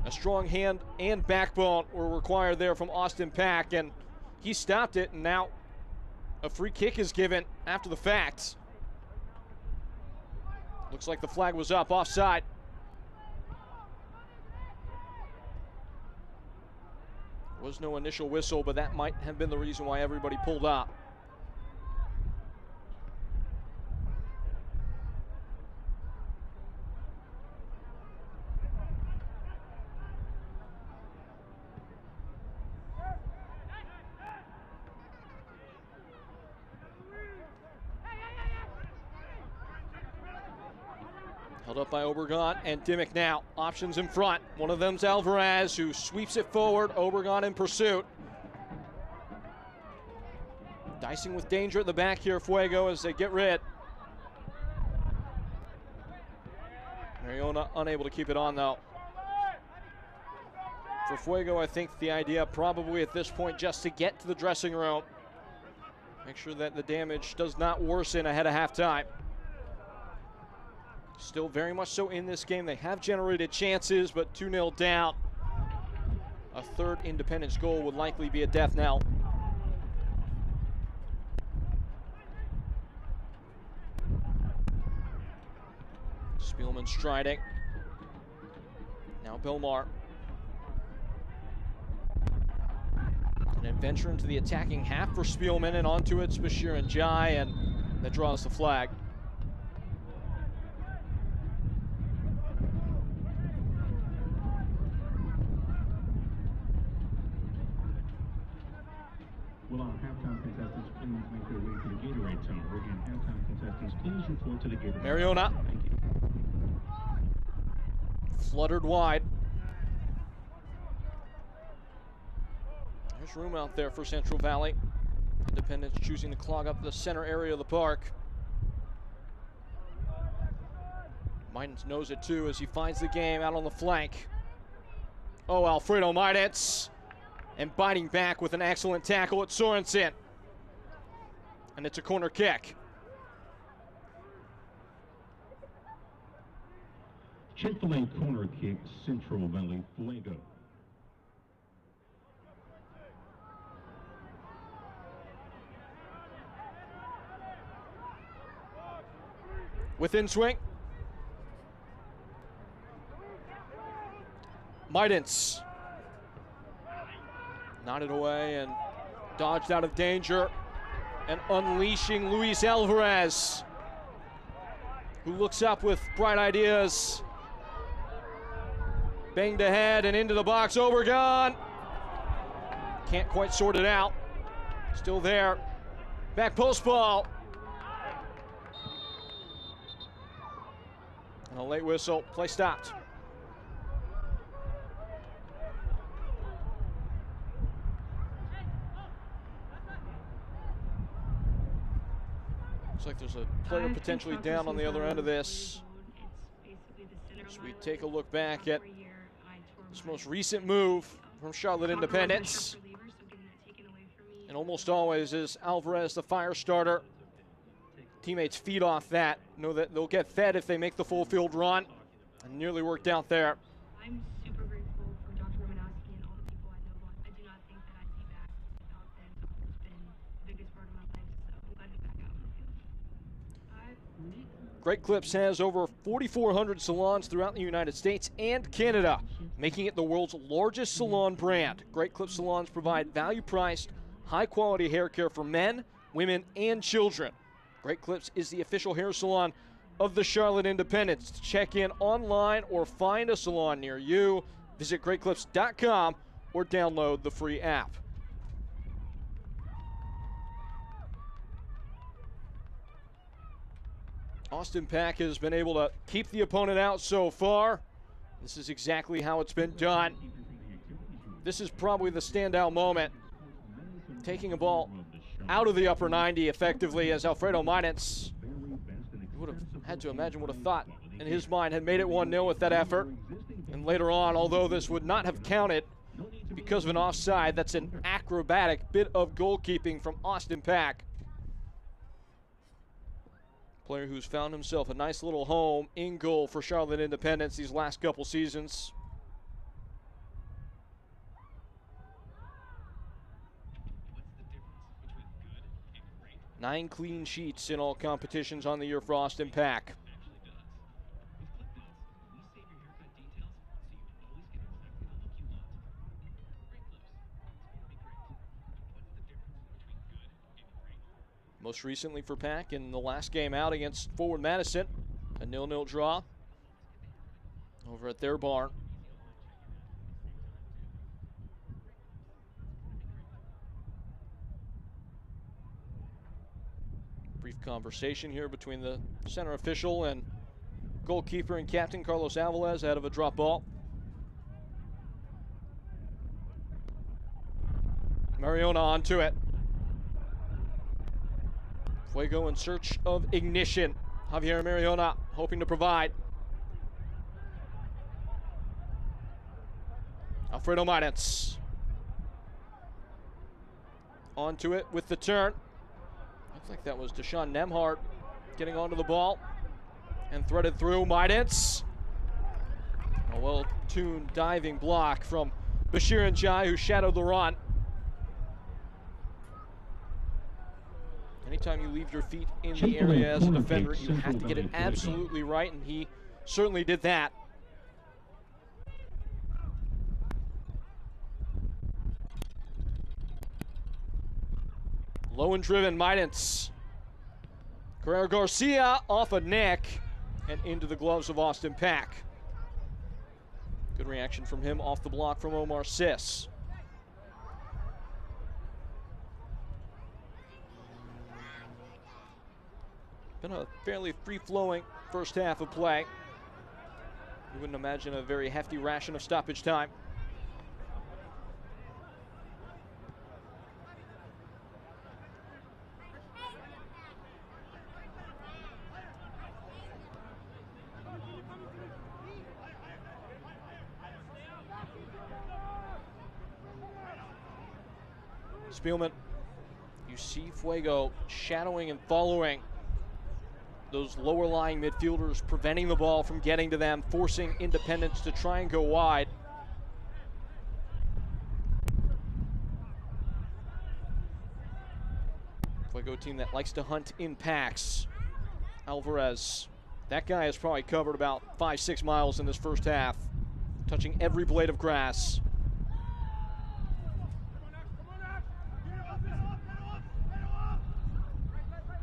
A strong hand and backbone were required there from Austin Pack, and he stopped it, and now a free kick is given after the fact. Looks like the flag was up, offside. Was no initial whistle, but that might have been the reason why everybody pulled up. Held up by Obregon and Dimmick now. Options in front. One of them's Alvarez, who sweeps it forward. Obregon in pursuit. Dicing with danger at the back here, Fuego, as they get rid. Mariona unable to keep it on, though. For Fuego, I think the idea probably at this point just to get to the dressing room. Make sure that the damage does not worsen ahead of halftime. Still very much so in this game. They have generated chances, but 2-0 down. A third Independence goal would likely be a death knell. Spielman striding. Now Belmar. An adventure into the attacking half for Spielman, and onto it Bashir and Jai, and that draws the flag. Will our halftime contestants please make their way to the Gatorade tower? Again, halftime contestants, please report to the Gatorade. Mariona. Thank you. Fluttered wide. There's room out there for Central Valley. Independence choosing to clog up the center area of the park. Midens knows it too as he finds the game out on the flank. Oh, Alfredo Midens. And biting back with an excellent tackle at Sorensen. And it's a corner kick. Chick-fil-A corner kick, Central Valley, Fuego. Within swing. Midens. Nodded away and dodged out of danger. And unleashing Luis Alvarez, who looks up with bright ideas. Banged ahead and into the box. Obregon. Can't quite sort it out. Still there. Back post ball. And a late whistle. Play stopped. Looks like there's a player potentially down on the other end of this. As we take a look back at this most recent move from Charlotte Independence. And almost always is Alvarez the fire starter. Teammates feed off that. Know that they'll get fed if they make the full field run. And nearly worked out there. I'm super grateful for Dr. Romanowski and all the people I know. I do not think that I'd be back without them. It's been the biggest part of my life, so I'm glad to be back out on the field. Great Clips has over 4,400 salons throughout the United States and Canada, making it the world's largest salon brand. Great Clips salons provide value-priced, high-quality hair care for men, women, and children. Great Clips is the official hair salon of the Charlotte Independence. To check in online or find a salon near you, visit greatclips.com or download the free app. Austin Pack has been able to keep the opponent out so far. This is exactly how it's been done. This is probably the standout moment. Taking a ball out of the upper 90 effectively, as Alfredo Midens, would have had to imagine, would have thought in his mind had made it 1-0 with that effort. And later on, although this would not have counted because of an offside, that's an acrobatic bit of goalkeeping from Austin Pack. Player who's found himself a nice little home in goal for Charlotte Independence these last couple seasons. Nine clean sheets in all competitions on the year for Austin Pack. Most recently for Pack in the last game out against Forward Madison, a 0-0 draw over at their barn. Brief conversation here between the center official and goalkeeper and captain Carlos Alvarez out of a drop ball. Mariona onto it. Fuego in search of ignition. Javier Mariona hoping to provide. Alfredo Maidens. Onto it with the turn. Looks like that was Deshaun Nemhart getting onto the ball and threaded through. Maidens. A well-tuned diving block from Bashir Njai, who shadowed the run. Anytime you leave your feet in the area as a defender, you have to get it absolutely right, and he certainly did that. Low and driven, Maidens. Carrera Garcia off a neck and into the gloves of Austin Pack. Good reaction from him off the block from Omar Sis. Been a fairly free-flowing first half of play. You wouldn't imagine a very hefty ration of stoppage time. Spielman, you see Fuego shadowing and following those lower lying midfielders, preventing the ball from getting to them, forcing Independence to try and go wide. Fuego team that likes to hunt in packs. Alvarez, that guy has probably covered about 5-6 miles in this first half, touching every blade of grass.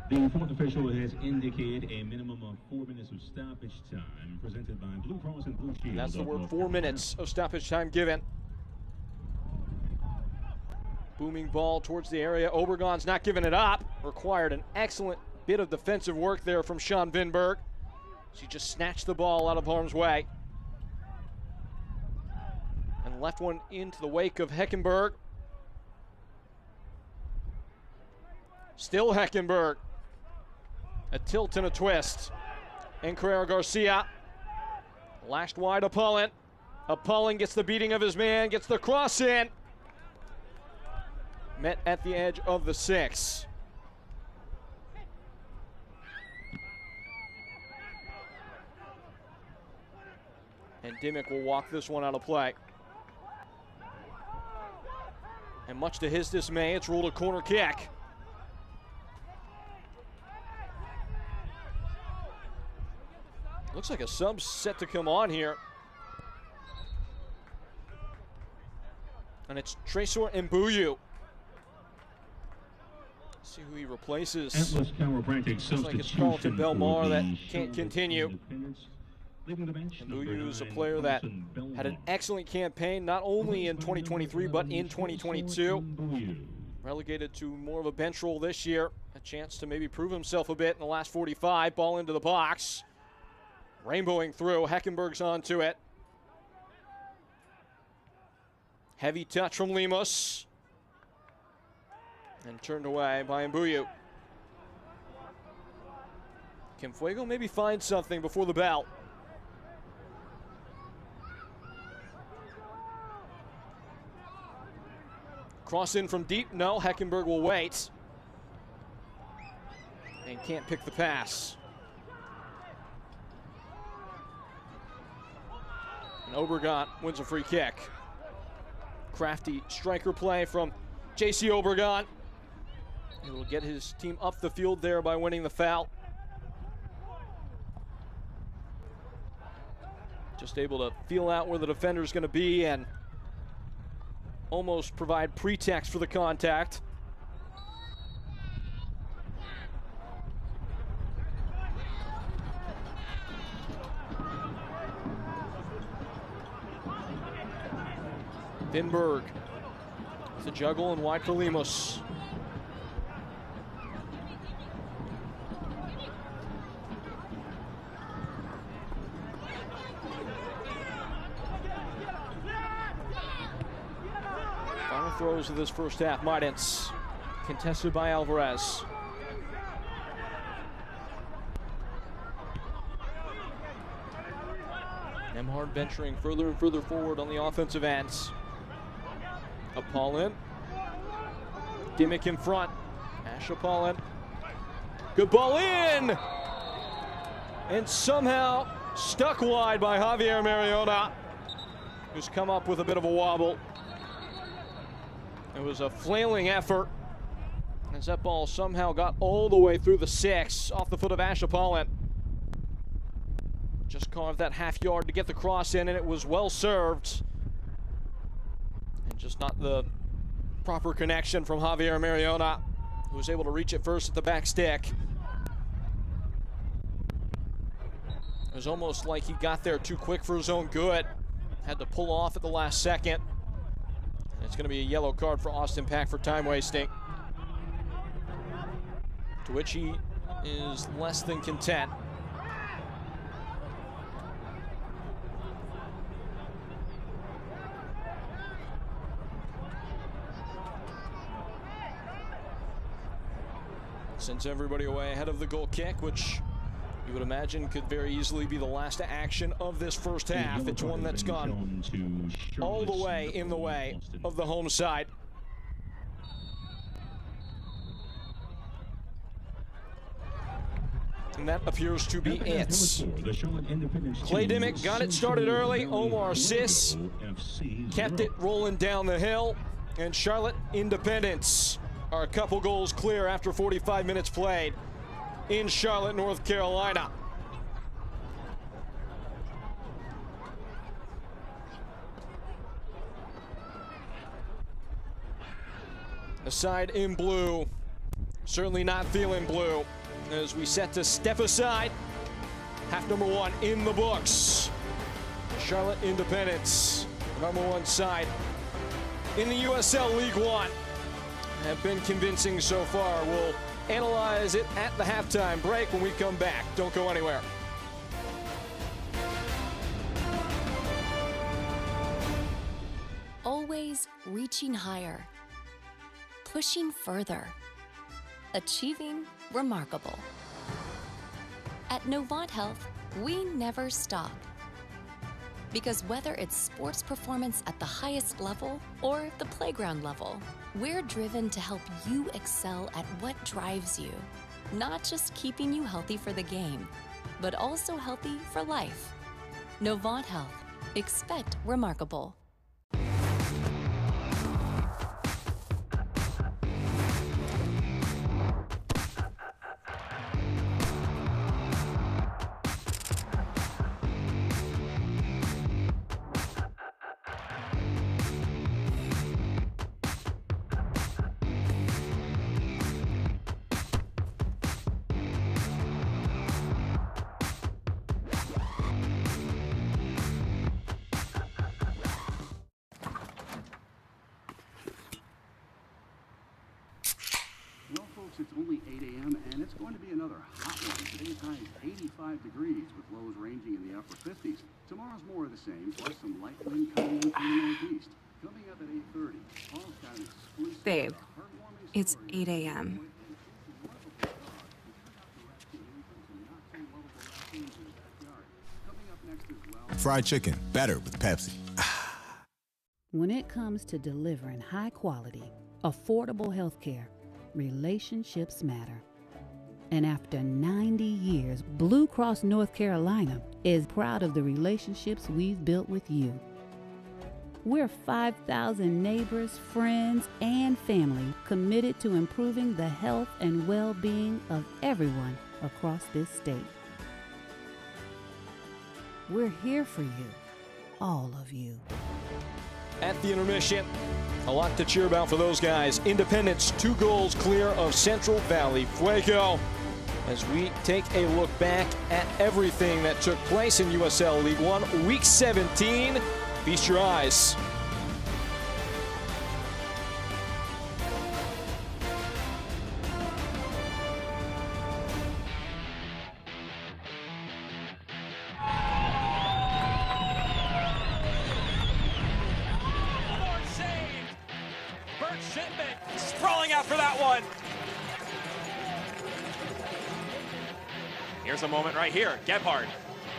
The fourth official has indicated a minimum of 4 minutes of stoppage time presented by Blue Cross and Blue Shield. And that's the word, 4 minutes of stoppage time given. Booming ball towards the area. Obregon's not giving it up. Required an excellent bit of defensive work there from Sean Vinberg. She just snatched the ball out of harm's way and left one into the wake of Heckenberg. Still Heckenberg. A tilt and a twist. And Carrera Garcia lashed wide Apullen. Apullen gets the beating of his man, gets the cross in. Met at the edge of the 6. And Dimmick will walk this one out of play. And much to his dismay, it's ruled a corner kick. Looks like a sub set to come on here. And it's Tresor Mbuyu. See who he replaces. Looks like it's Carlton Belmar that can't continue. Mbuyu is a player that had an excellent campaign, not only in 2023, but in 2022. Relegated to more of a bench role this year. A chance to maybe prove himself a bit in the last 45. Ball into the box. Rainbowing through, Heckenberg's onto it. Heavy touch from Lemos. And turned away by Mbuyu. Can Fuego maybe find something before the bell? Cross in from deep, no, Heckenberg will wait. And can't pick the pass. And Obregon wins a free kick. Crafty striker play from J.C. Obregon. He will get his team up the field there by winning the foul. Just able to feel out where the defender is going to be and almost provide pretext for the contact. Vinberg with a juggle and wide for Lemos. throws of this first half. Martins, contested by Alvarez. Nemhard venturing further and further forward on the offensive ends. Apollin. Dimmick in front. Ash Apollin. Good ball in! And somehow stuck wide by Javier Mariona, who's come up with a bit of a wobble. It was a flailing effort as that ball somehow got all the way through the 6 off the foot of Ash Apollin. Just carved that half yard to get the cross in, and it was well served. And just not the proper connection from Javier Mariona, who was able to reach it first at the back stick. It was almost like he got there too quick for his own good. Had to pull off at the last second. And it's going to be a yellow card for Austin Pack for time wasting, to which he is less than content. Sends everybody away ahead of the goal kick, which you would imagine could very easily be the last action of this first half. It's one that's gone all the way in the way of the home side. And that appears to be it. Clay Dimmick got it started early. Omar Sis kept it rolling down the hill. And Charlotte Independence are a couple goals clear after 45 minutes played in Charlotte, North Carolina. The side in blue, certainly not feeling blue, as we set to step aside. Half number 1 in the books. Charlotte Independence, number 1 side in the USL League One, have been convincing so far. We'll analyze it at the halftime break when we come back. Don't go anywhere. Always reaching higher, pushing further, achieving remarkable. At Novant Health, we never stop. Because whether it's sports performance at the highest level or the playground level, we're driven to help you excel at what drives you. Not just keeping you healthy for the game, but also healthy for life. Novant Health. Expect remarkable. Well, folks, it's only 8 a.m. and it's going to be another hot one. Today's high is 85 degrees with lows ranging in the upper 50s. Tomorrow's more of the same, plus some light wind coming in from the northeast. Coming up at 8:30, Paul's got an exclusive. Babe, heartwarming it's story. 8 a.m. Fried chicken, better with Pepsi. When it comes to delivering high quality, affordable health care, relationships matter. And after 90 years, Blue Cross North Carolina is proud of the relationships we've built with you. We're 5,000 neighbors, friends, and family committed to improving the health and well-being of everyone across this state. We're here for you, all of you. At the intermission, a lot to cheer about for those guys. Independence 2 goals clear of Central Valley Fuego. As we take a look back at everything that took place in USL League One, Week 17. Feast your eyes. for that one. Here's a moment right here. Gebhardt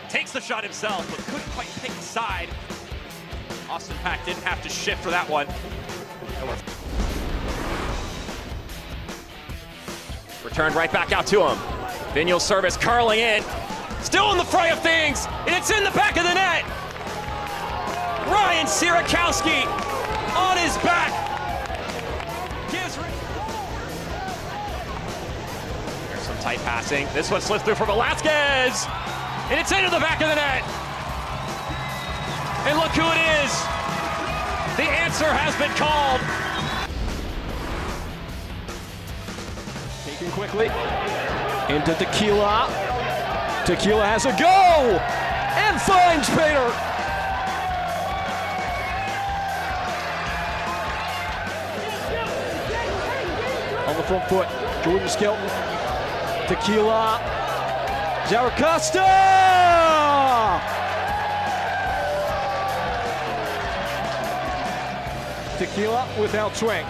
takes the shot himself, but couldn't quite pick the side. Austin Pack didn't have to shift for that one. Returned right back out to him. Vigneault's service curling in. Still in the fray of things, and it's in the back of the net. Ryan Sierakowski on his back. There's some tight passing. This one slips through for Velasquez, and it's into the back of the net. And look who it is. The answer has been called. Taken quickly into Tequila. Tequila has a go and finds Painter. On the front foot, Jordan Skelton. Tequila. Zaracosta! Tequila without swing.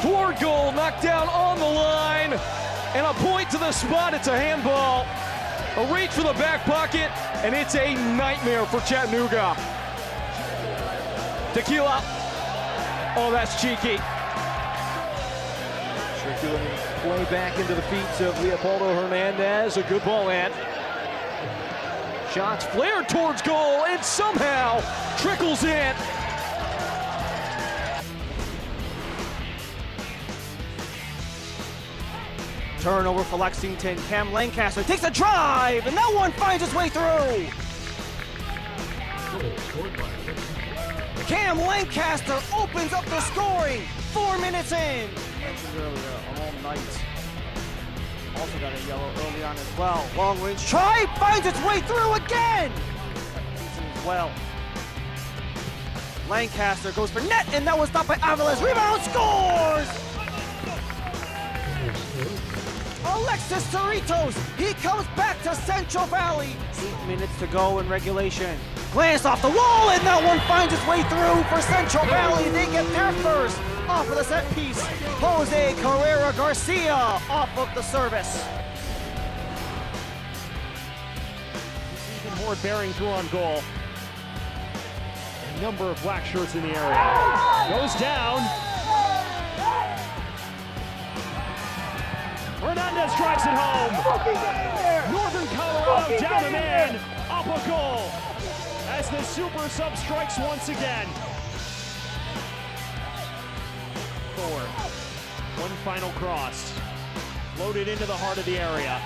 Toward goal, knocked down on the line, and a point to the spot. It's a handball. A reach for the back pocket, and it's a nightmare for Chattanooga. Tequila. Oh, that's cheeky. Circulating play back into the feet of Leopoldo Hernandez. A good ball in. Shots flared towards goal, and somehow trickles in. Turnover for Lexington. Cam Lancaster takes a drive, and that one finds its way through. Cam Lancaster opens up the scoring. 4 minutes in. Mentioned earlier, all night. Also got a yellow early on as well. Long range try finds its way through again. As well. Lancaster goes for net, and that was stopped by Avalos. Rebound, scores! Alexis Cerritos, he comes back to Central Valley. 8 minutes to go in regulation. Glance off the wall, and that one finds its way through for Central Valley. They get there first. Off of the set piece, Jose Carrera Garcia off of the service. Even more bearing through on goal. A number of black shirts in the area. Goes down. Hernandez drives it home. Northern Colorado down a man, up a goal. As the super sub strikes once again. Forward. One final cross. Loaded into the heart of the area.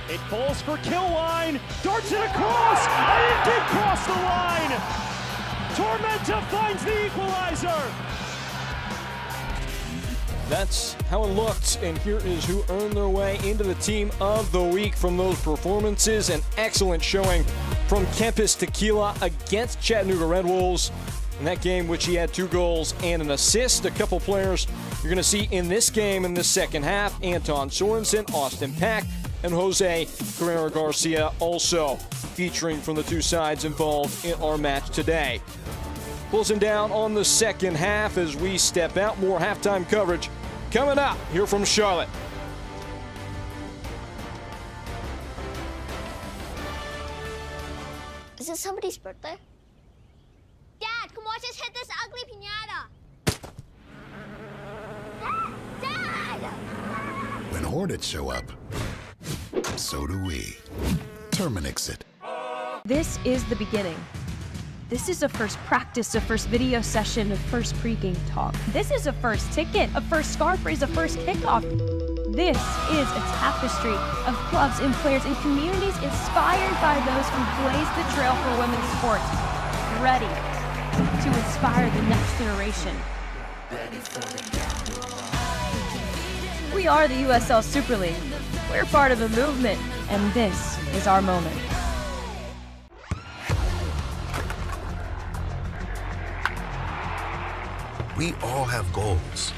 It pulls for Killwine. Darts it across. And it did cross the line. Tormenta finds the equalizer. That's how it looked, and here is who earned their way into the team of the week from those performances. An excellent showing from Kempis Tequila against Chattanooga Red Wolves. In that game, which he had 2 goals and an assist. A couple players you're going to see in this game in the second half. Anton Sorensen, Austin Pack, and Jose Carrera Garcia also featuring from the 2 sides involved in our match today. Closing down on the second half as we step out. More halftime coverage coming up here from Charlotte. Is it somebody's birthday? Dad, come watch us hit this ugly piñata. Dad! When Hornets show up, so do we. Terminix it. This is the beginning. This is a first practice, a first video session, a first pregame talk. This is a first ticket, a first scarf raise, a first kickoff. This is a tapestry of clubs and players and communities inspired by those who blaze the trail for women's sports, ready to inspire the next generation. We are the USL Super League. We're part of a movement, and this is our moment. We all have goals.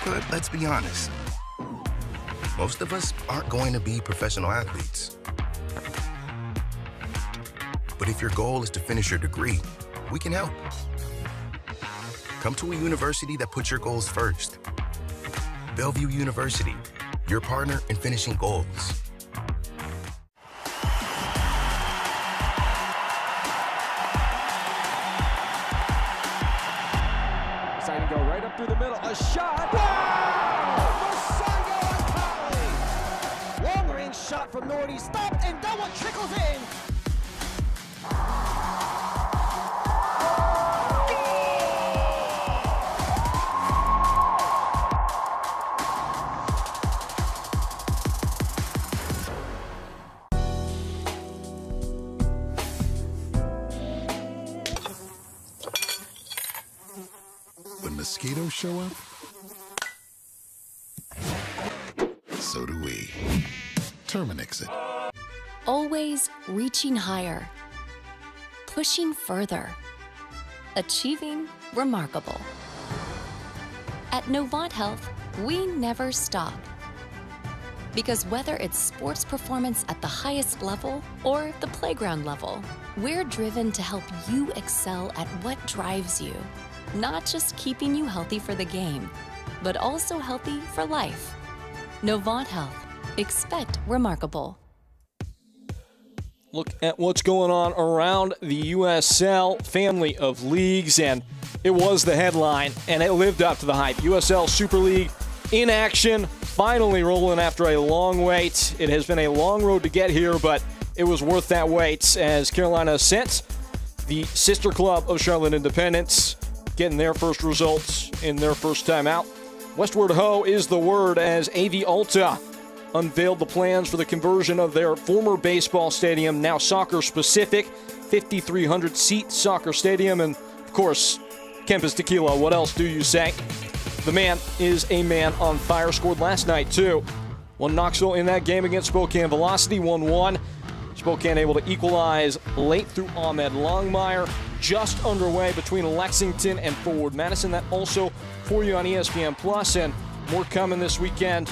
But let's be honest. Most of us aren't going to be professional athletes. But if your goal is to finish your degree, we can help. come to a university that puts your goals first. Bellevue University, your partner in finishing goals. Deciding to go right up through the middle. A shot. Long range shot from Nordy, stopped, and that one trickles in. When mosquitoes show up, so do we. Terminix it. Always reaching higher, pushing further, achieving remarkable. At Novant Health, we never stop. Because whether it's sports performance at the highest level or the playground level, we're driven to help you excel at what drives you. Not just keeping you healthy for the game, but also healthy for life. Novant Health. Expect remarkable. Look at what's going on around the USL family of leagues, and it was the headline, and it lived up to the hype. USL Super League in action, finally rolling after a long wait. It has been a long road to get here, but it was worth that wait as Carolina sent the sister club of Charlotte Independence, getting their first results in their first time out. Westward Ho is the word as AV Alta unveiled the plans for the conversion of their former baseball stadium, now soccer-specific, 5,300-seat soccer stadium. And, of course, Kempis Tequila, what else do you say? The man is a man on fire. Scored last night, too. Won Knoxville in that game against Spokane Velocity, 1-1. Spokane able to equalize late through Ahmed Longmire. Just underway between Lexington and Forward Madison. That also for you on ESPN+, and more coming this weekend.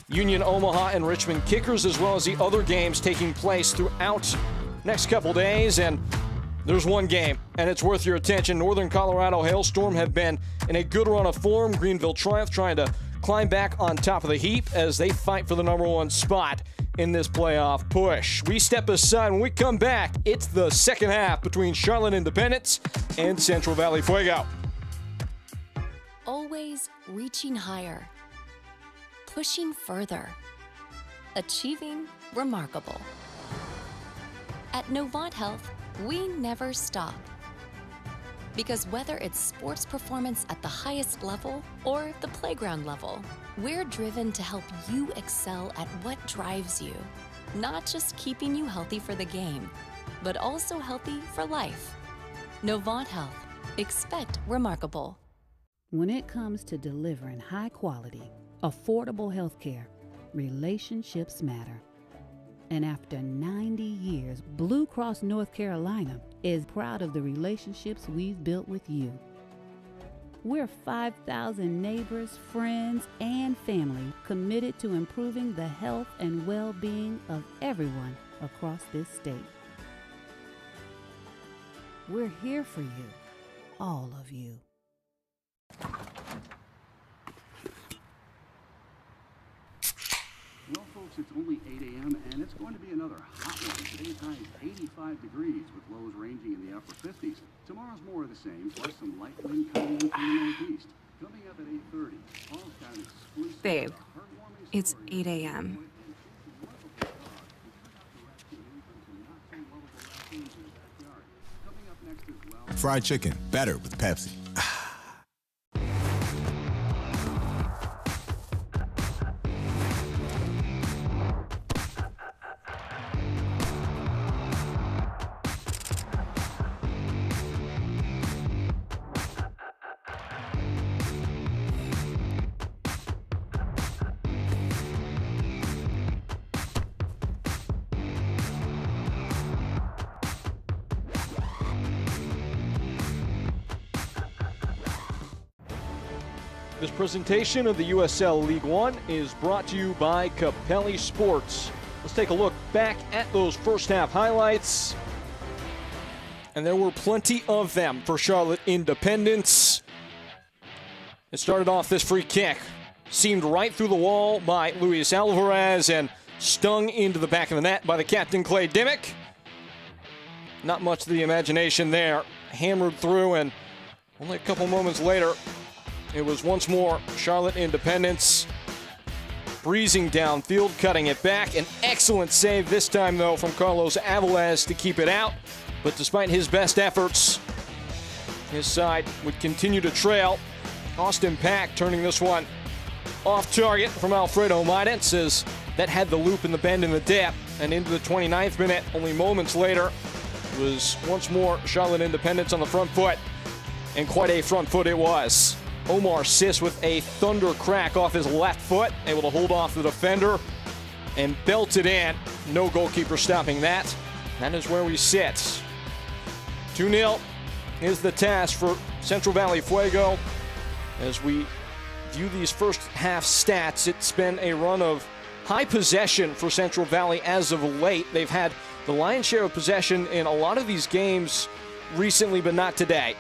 Union Omaha and Richmond Kickers, as well as the other games taking place throughout next couple days. And there's one game, and it's worth your attention. Northern Colorado Hailstorm have been in a good run of form. Greenville Triumph trying to climb back on top of the heap as they fight for the #1 spot in this playoff push. We step aside. When we come back, it's the second half between Charlotte Independence and Central Valley Fuego. Always reaching higher, pushing further, achieving remarkable. At Novant Health, we never stop. Because whether it's sports performance at the highest level or the playground level, we're driven to help you excel at what drives you. Not just keeping you healthy for the game, but also healthy for life. Novant Health. Expect remarkable. When it comes to delivering high quality, affordable health care, relationships matter. And after 90 years, Blue Cross North Carolina is proud of the relationships we've built with you. We're 5,000 neighbors, friends, and family committed to improving the health and well-being of everyone across this state. We're here for you, all of you. Well, folks, it's only 8 a.m. and it's going to be another hot one. Today's high is 85 degrees with lows ranging in the upper 50s. Tomorrow's more of the same, plus some light wind coming in from the northeast. Coming up at 8:30, Paul's got an exclusive Babe, heartwarming it's story. 8 a.m. Coming up next as well. Fried chicken, better with Pepsi. This presentation of the USL League One is brought to you by Capelli Sports. Let's take a look back at those first half highlights. And there were plenty of them for Charlotte Independence. It started off this free kick. Seamed right through the wall by Luis Alvarez and stung into the back of the net by the captain, Clay Dimmick. Not much to the imagination there. Hammered through, and only a couple moments later, it was once more Charlotte Independence breezing downfield, cutting it back. An excellent save this time, though, from Carlos Avilés to keep it out. But despite his best efforts, his side would continue to trail. Austin Pack turning this one off target from Alfredo Maidens, as that had the loop in the bend in the dip. And into the 29th minute, only moments later, was once more Charlotte Independence on the front foot. And quite a front foot it was. Omar Sis with a thunder crack off his left foot, able to hold off the defender and belt it in. No goalkeeper stopping that. That is where we sit. 2-0 is the task for Central Valley Fuego. As we view these first half stats, it's been a run of high possession for Central Valley as of late. They've had the lion's share of possession in a lot of these games recently, but not today.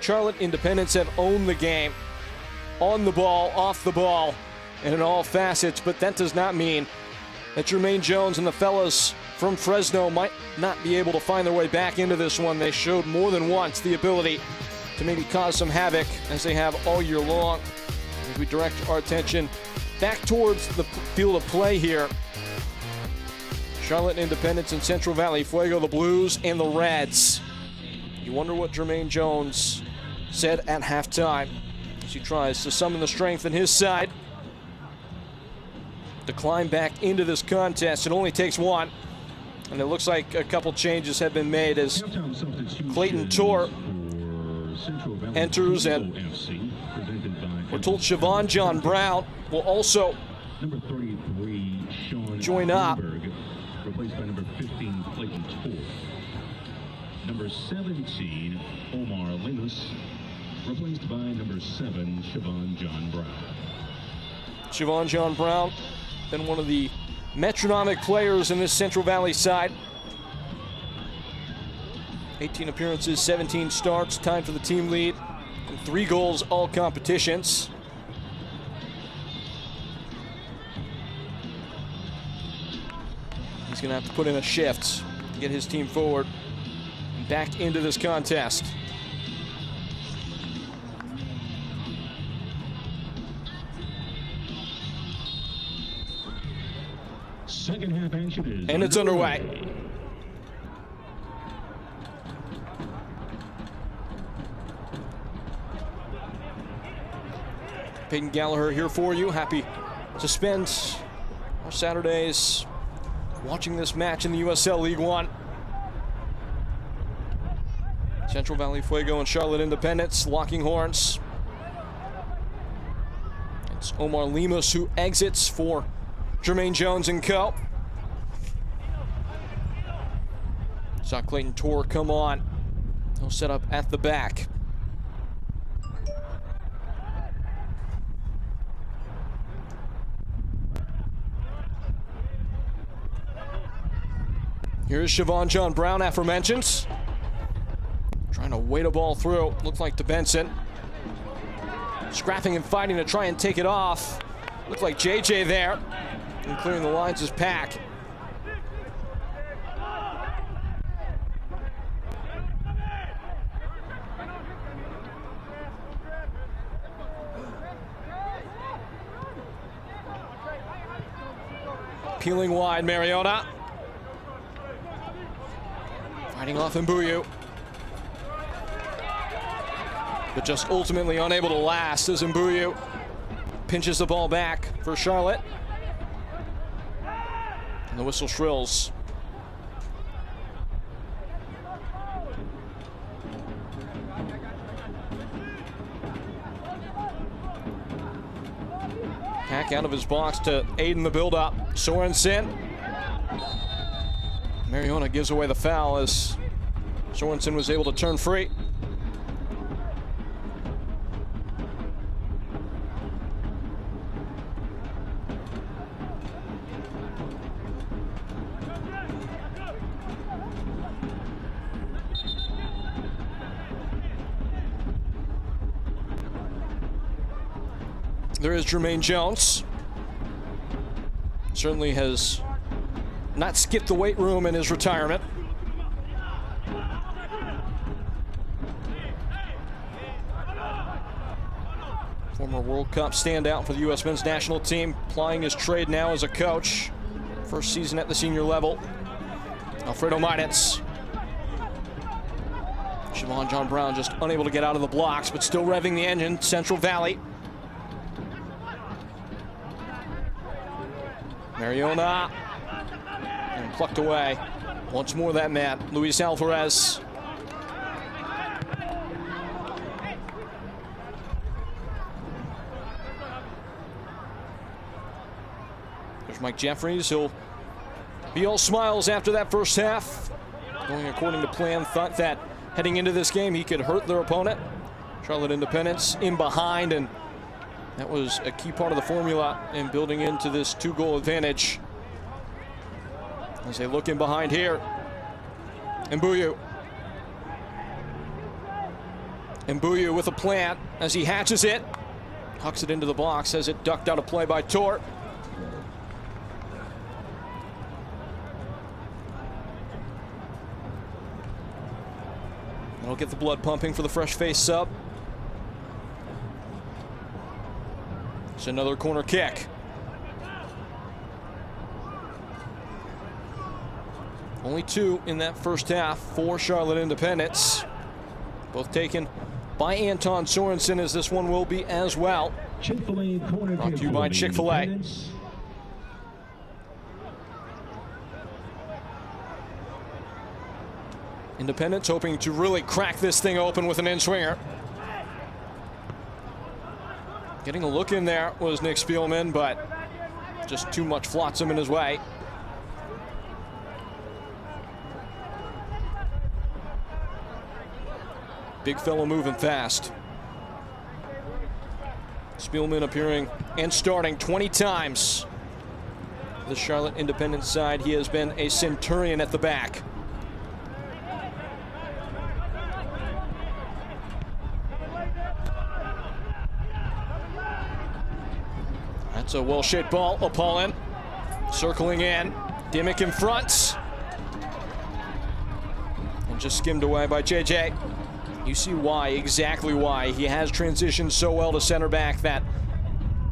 Charlotte Independence have owned the game, on the ball, off the ball, and in all facets, but that does not mean that Jermaine Jones and the fellas from Fresno might not be able to find their way back into this one. They showed more than once the ability to maybe cause some havoc, as they have all year long. As we direct our attention back towards the field of play here, Charlotte Independence and Central Valley Fuego, the Blues and the Reds. You wonder what Jermaine Jones said at halftime as he tries to summon the strength in his side to climb back into this contest. It only takes one, and it looks like a couple changes have been made as Clayton Tor enters, and we're told Siobhan John Brown will also join up. Replaced by number 15, Clayton Tor. Number 17, Omar Lemus, replaced by number 7, Siobhan John Brown. Siobhan John Brown, been one of the metronomic players in this Central Valley side. 18 appearances, 17 starts, tied for the team lead, and 3 goals all competitions. He's going to have to put in a shift to get his team forward and back into this contest. Second half action is and it's underway. Peyton Gallagher here for you. Happy to spend our Saturdays watching this match in the USL League One. Central Valley Fuego and Charlotte Independence locking horns. It's Omar Lemus who exits for Jermaine Jones and co. Saw Clayton Tor come on. He'll set up at the back. Here's Siobhan John Brown, aforementioned. Trying to wade a ball through. Looks like to Benson. Scrapping and fighting to try and take it off. Looks like JJ there. And clearing the lines is Pack. Peeling wide, Mariota. Fighting off Mbuyu. But just ultimately unable to last as Mbuyu pinches the ball back for Charlotte. And the whistle shrills. Pack out of his box to aid in the build-up. Sorensen. Mariona gives away the foul as Sorensen was able to turn free. there is Jermaine Jones. Certainly has not skipped the weight room in his retirement. Former World Cup standout for the U.S. men's national team, plying his trade now as a coach. First season at the senior level. Alfredo Maidens. Siobhan John Brown just unable to get out of the blocks, but still revving the engine. Central Valley. Mariona. And plucked away. Once more that man, Luis Alvarez. There's Mike Jeffries. He'll be all smiles after that first half. Going according to plan, thought that heading into this game he could hurt their opponent. Charlotte Independence in behind, and that was a key part of the formula in building into this 2-goal advantage. As they look in behind here. Mbuyu. Mbuyu with a plant as he hatches it. Hucks it into the box as it ducked out of play by Tor. That'll get the blood pumping for the fresh face sub. It's another corner kick. Only 2 in that first half for Charlotte Independence. Both taken by Anton Sorensen, as this one will be as well. Chick-fil-A corner Brought to you by Chick-fil-A. Independence hoping to really crack this thing open with an in-swinger. Getting a look in there was Nick Spielman, but just too much flotsam in his way. Big fellow moving fast. Spielman appearing and starting 20 times. The Charlotte Independence side, he has been a centurion at the back. That's a well-shaped ball. Apollon circling in. Dimmick in front. And just skimmed away by JJ. You see why, exactly why, he has transitioned so well to center back. That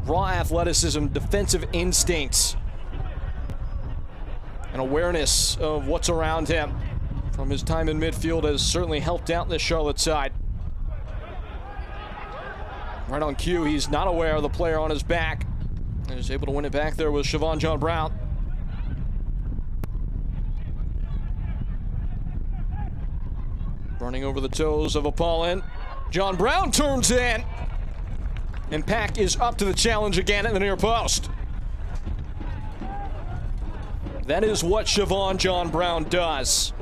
raw athleticism, defensive instincts, and awareness of what's around him from his time in midfield has certainly helped out this Charlotte side. Right on cue, he's not aware of the player on his back. And is able to win it back there with Siobhan John Brown. Running over the toes of Apollon. John Brown turns in. And Pack is up to the challenge again at the near post. That is what Siobhan John Brown does.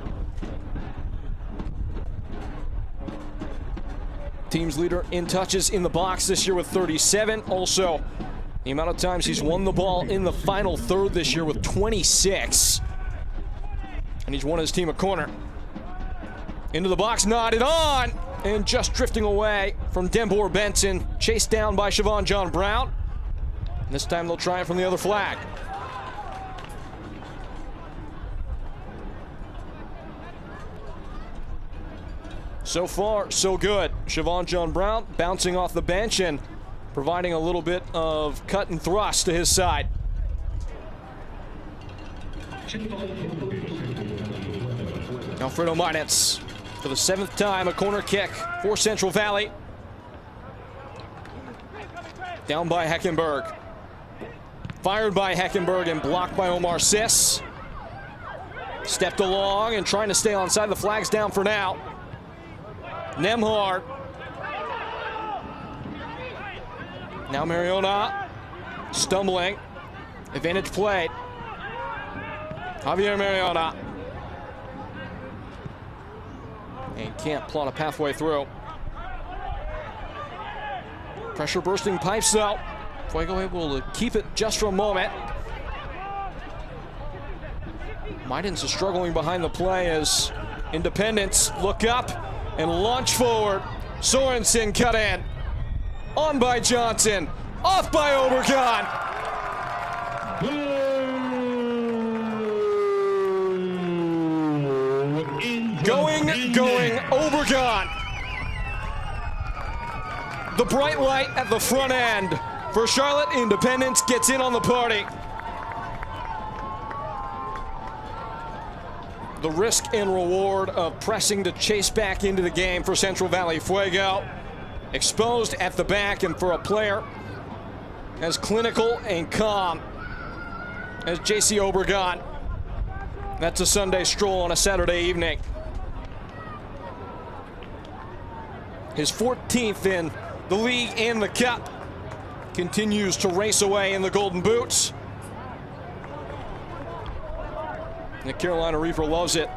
Team's leader in touches in the box this year with 37. Also, the amount of times he's won the ball in the final third this year with 26. And he's won his team a corner. Into the box, nodded on, and just drifting away from Dembor Benson, chased down by Siobhan John Brown. And this time they'll try it from the other flag. So far, so good. Siobhan John Brown bouncing off the bench and providing a little bit of cut and thrust to his side. Alfredo Maidens for the 7th time, a corner kick for Central Valley. Down by Heckenberg. Fired by Heckenberg and blocked by Omar Sis. Stepped along and trying to stay onside. The flag's down for now. Nemhard. Now Mariona stumbling. Advantage played. Javier Mariona. And can't plot a pathway through. Pressure bursting pipes out. Fuego able to keep it just for a moment. Maidens is struggling behind the play as Independence look up and launch forward. Sorensen cut in. On by Johnson. Off by Obregon. Going, Obregon. The bright light at the front end for Charlotte Independence gets in on the party. The risk and reward of pressing to chase back into the game for Central Valley Fuego. Exposed at the back, and for a player as clinical and calm as JC Obregon, that's a Sunday stroll on a Saturday evening. His 14th in the league and the cup. Continues to race away in the Golden Boots. The Carolina Reaper loves it.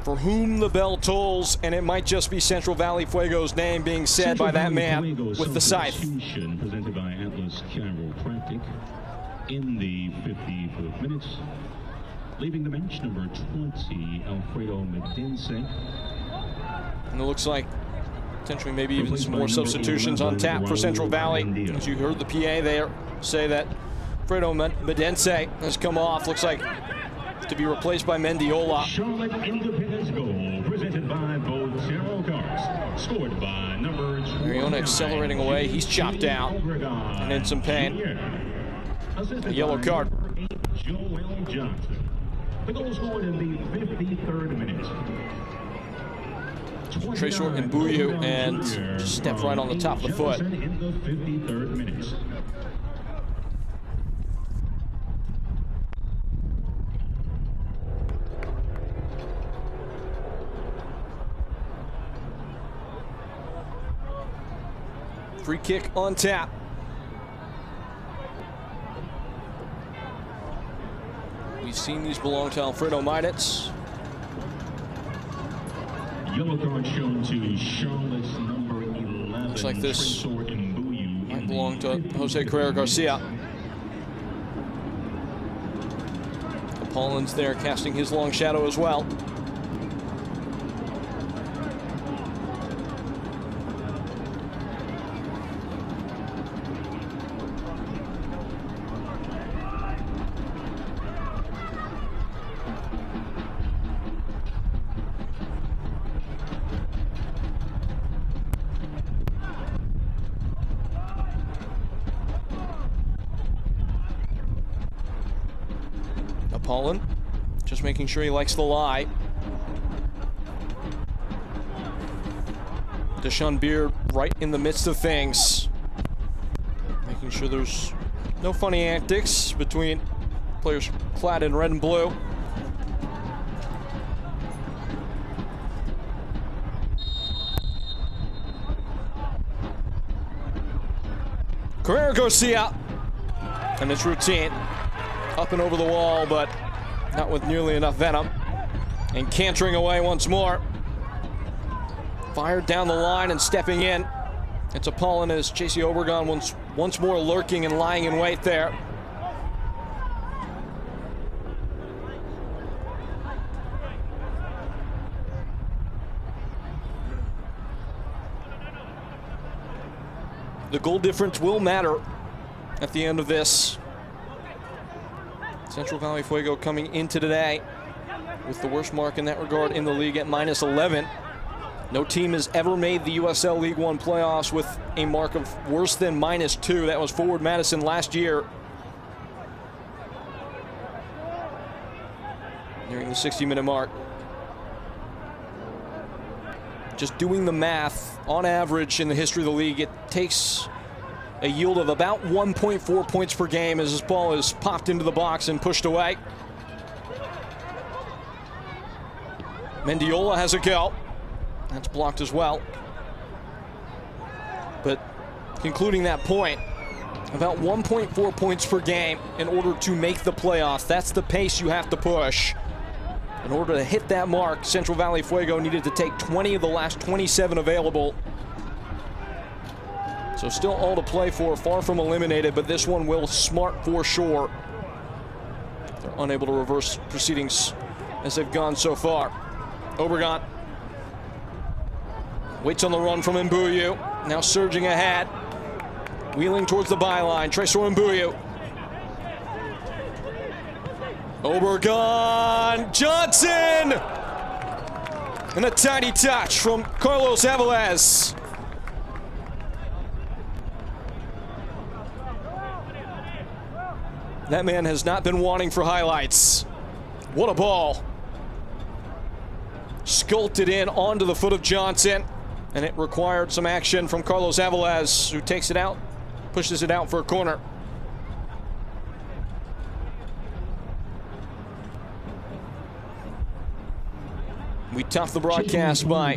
For whom the bell tolls, and it might just be Central Valley Fuego's name being said by that man with the scythe. Presented by Atlas Chiropractic in the 54th minutes. Leaving the bench, number 20, Alfredo Medense. And it looks like potentially maybe even some more substitutions on tap for Central Valley. As you heard the PA there say that Alfredo Medense has come off. Looks like to be replaced by Mendiola. Charlotte Independence goal presented by Botero Cars. Scored by number 20. Mariona accelerating away. He's chopped down and in some pain. A yellow card. Joel Johnson. The goal scored in the 53rd minute. Tracer and Buyu, and just stepped right on the top of the foot. In the 53rd minute. Free kick on tap. We've seen these belong to Alfredo Meiditz. Yellow card shown to Charlotte's number 11. Looks like this might belong to Jose Carrera Garcia. Pollan's there casting his long shadow as well. Pollan just making sure he likes the lie. Deshaun Beard right in the midst of things. Making sure there's no funny antics between players clad in red and blue. Carrera Garcia, and it's routine. Up and over the wall, but not with nearly enough venom. And cantering away once more. Fired down the line and stepping in. It's Pollan as JC Obregon once more lurking and lying in wait there. The goal difference will matter at the end of this. Central Valley Fuego coming into today with the worst mark in that regard in the league at -11. No team has ever made the USL League One playoffs with a mark of worse than -2. That was Forward Madison last year. Nearing the 60-minute mark. Just doing the math, on average in the history of the league, it takes a yield of about 1.4 points per game as this ball is popped into the box and pushed away. Mendiola has a go. That's blocked as well. But concluding that point, about 1.4 points per game in order to make the playoffs. That's the pace you have to push. In order to hit that mark, Central Valley Fuego needed to take 20 of the last 27 available. So still all to play for, far from eliminated, but this one will smart for sure. They're unable to reverse proceedings as they've gone so far. Obregon Waits on the run from Mbuyu. Now surging ahead. Wheeling towards the byline. Tresor Mbuyu. Obregon. Johnson! And a tiny touch from Carlos Aviles. That man has not been wanting for highlights. What a ball. Sculpted in onto the foot of Johnson. And it required some action from Carlos Aviles, who takes it out, pushes it out for a corner. We topped the broadcast by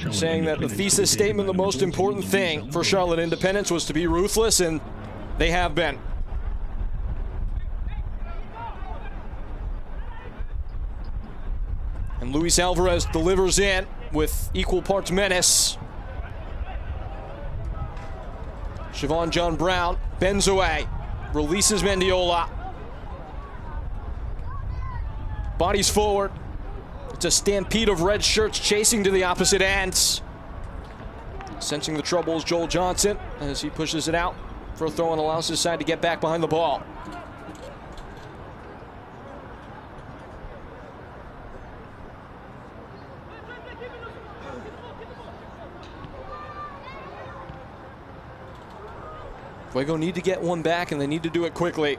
saying that the thesis statement, the most important thing for Charlotte Independence was to be ruthless, and they have been. And Luis Alvarez delivers in with equal parts menace. Siobhan John Brown bends away, releases Mendiola. Bodies forward. It's a stampede of red shirts chasing to the opposite ends. Sensing the troubles, Joel Johnson, as he pushes it out for a throw and allows his side to get back behind the ball. Fuego need to get one back, and they need to do it quickly.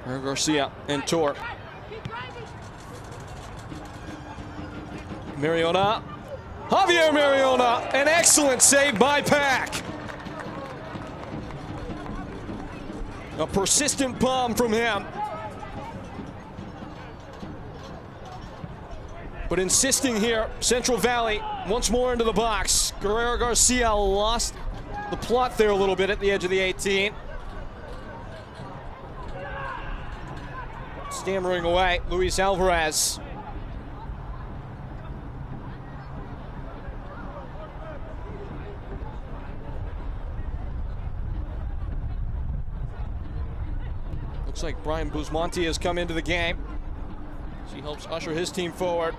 Garcia and Tor. Mariona. Javier Mariona. An excellent save by Pack. A persistent bomb from him. But insisting here, Central Valley once more into the box. Guerrero Garcia lost the plot there a little bit at the edge of the 18. Stammering away, Luis Alvarez. Looks like Brian Busmonti has come into the game. He helps usher his team forward.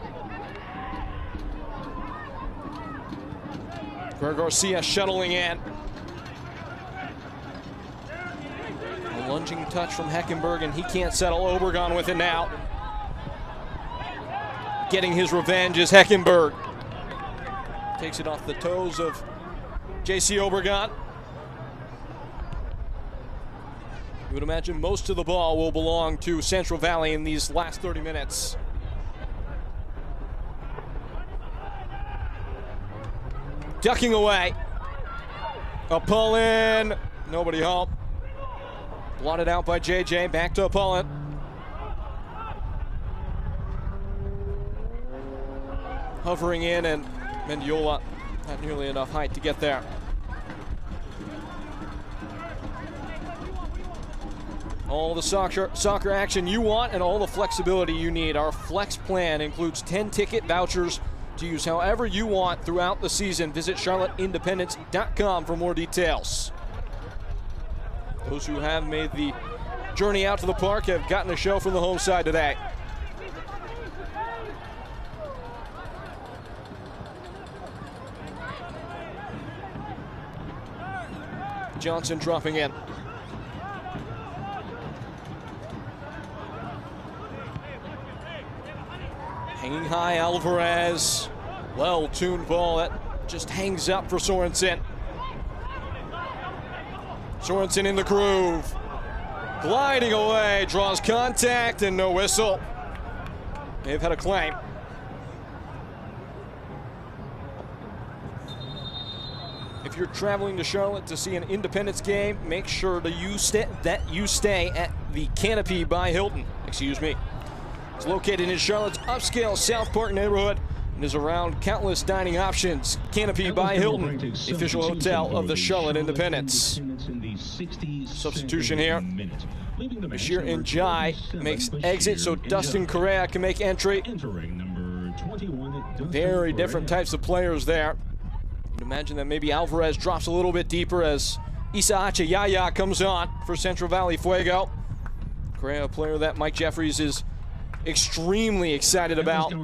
Garcia shuttling in. A lunging touch from Heckenberg, and he can't settle. Obregon with it now. Getting his revenge is Heckenberg. Takes it off the toes of J.C. Obregon. You would imagine most of the ball will belong to Central Valley in these last 30 minutes. Ducking away. Apollon. Nobody home. Blotted out by JJ. Back to Apollon. Hovering in, and Mendiola not nearly enough height to get there. All the soccer action you want and all the flexibility you need. Our flex plan includes 10 ticket vouchers to use however you want throughout the season. Visit charlotteindependence.com for more details. Those who have made the journey out to the park have gotten a show from the home side today. Johnson dropping in. Hanging high, Alvarez. Well-tuned ball that just hangs up for Sorensen. Sorensen in the groove. Gliding away, draws contact and no whistle. They've had a claim. If you're traveling to Charlotte to see an Independence game, make sure that you stay at the Canopy by Hilton. Excuse me. It's located in Charlotte's upscale South Park neighborhood and is around countless dining options. Canopy by Hilton, the official hotel of the Charlotte Independence. Substitution here. Bashir Njai makes exit so Dustin Correa can make entry. Very different types of players there. You'd imagine that maybe Alvarez drops a little bit deeper as Isaac Yaya comes on for Central Valley Fuego. Correa, a player that Mike Jeffries is extremely excited about. A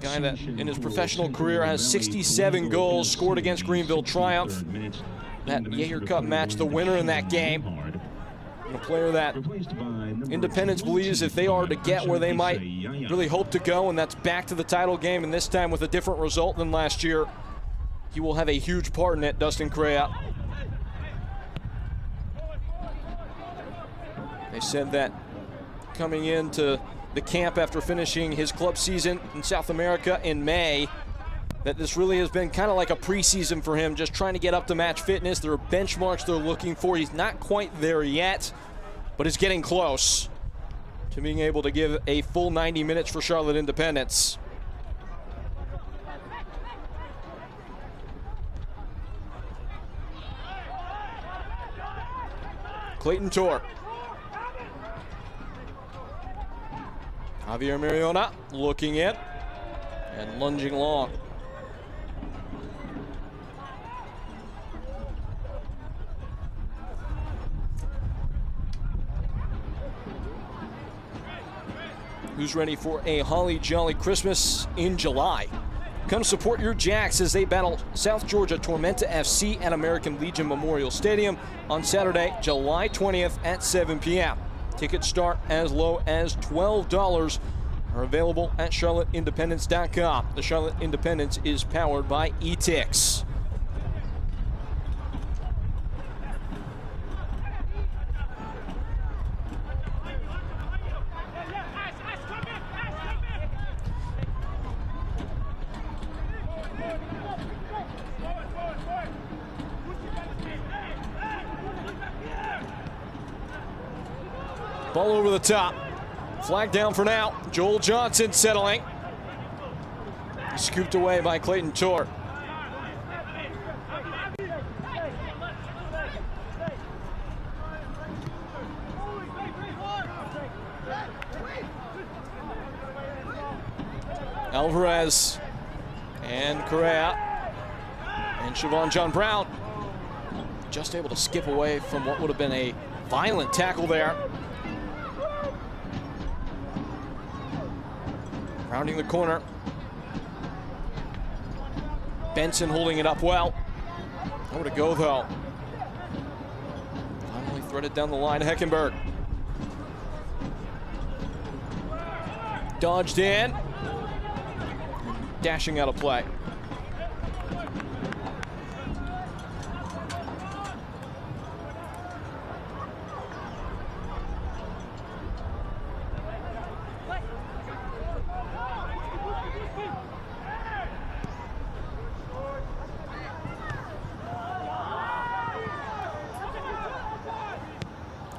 guy that in his professional career has 67 goals scored against Greenville Triumph. That Jaeger Cup match, the winner in that game. And a player that Independence believes if they are to get where they might really hope to go, and that's back to the title game, and this time with a different result than last year, he will have a huge part in it, Dustin Correa. They said that coming into the camp after finishing his club season in South America in May, that this really has been kind of like a preseason for him, just trying to get up to match fitness. There are benchmarks they're looking for. He's not quite there yet, but is getting close to being able to give a full 90 minutes for Charlotte Independence. Clayton Tor. Javier Mariona looking in and lunging long. Who's ready for a holly jolly Christmas in July? Come support your Jacks as they battle South Georgia Tormenta FC at American Legion Memorial Stadium on Saturday, July 20th at 7 p.m. Tickets start as low as $12. Are available at charlotteindependence.com. The Charlotte Independence is powered by eTix. Ball over the top. Flag down for now. Joel Johnson settling. Scooped away by Clayton Tor. Alvarez and Correa and Siobhan John Brown just able to skip away from what would have been a violent tackle there. Rounding the corner. Benson holding it up well. Nowhere to go though. Finally threaded down the line, Heckenberg. Dodged in. Dashing out of play.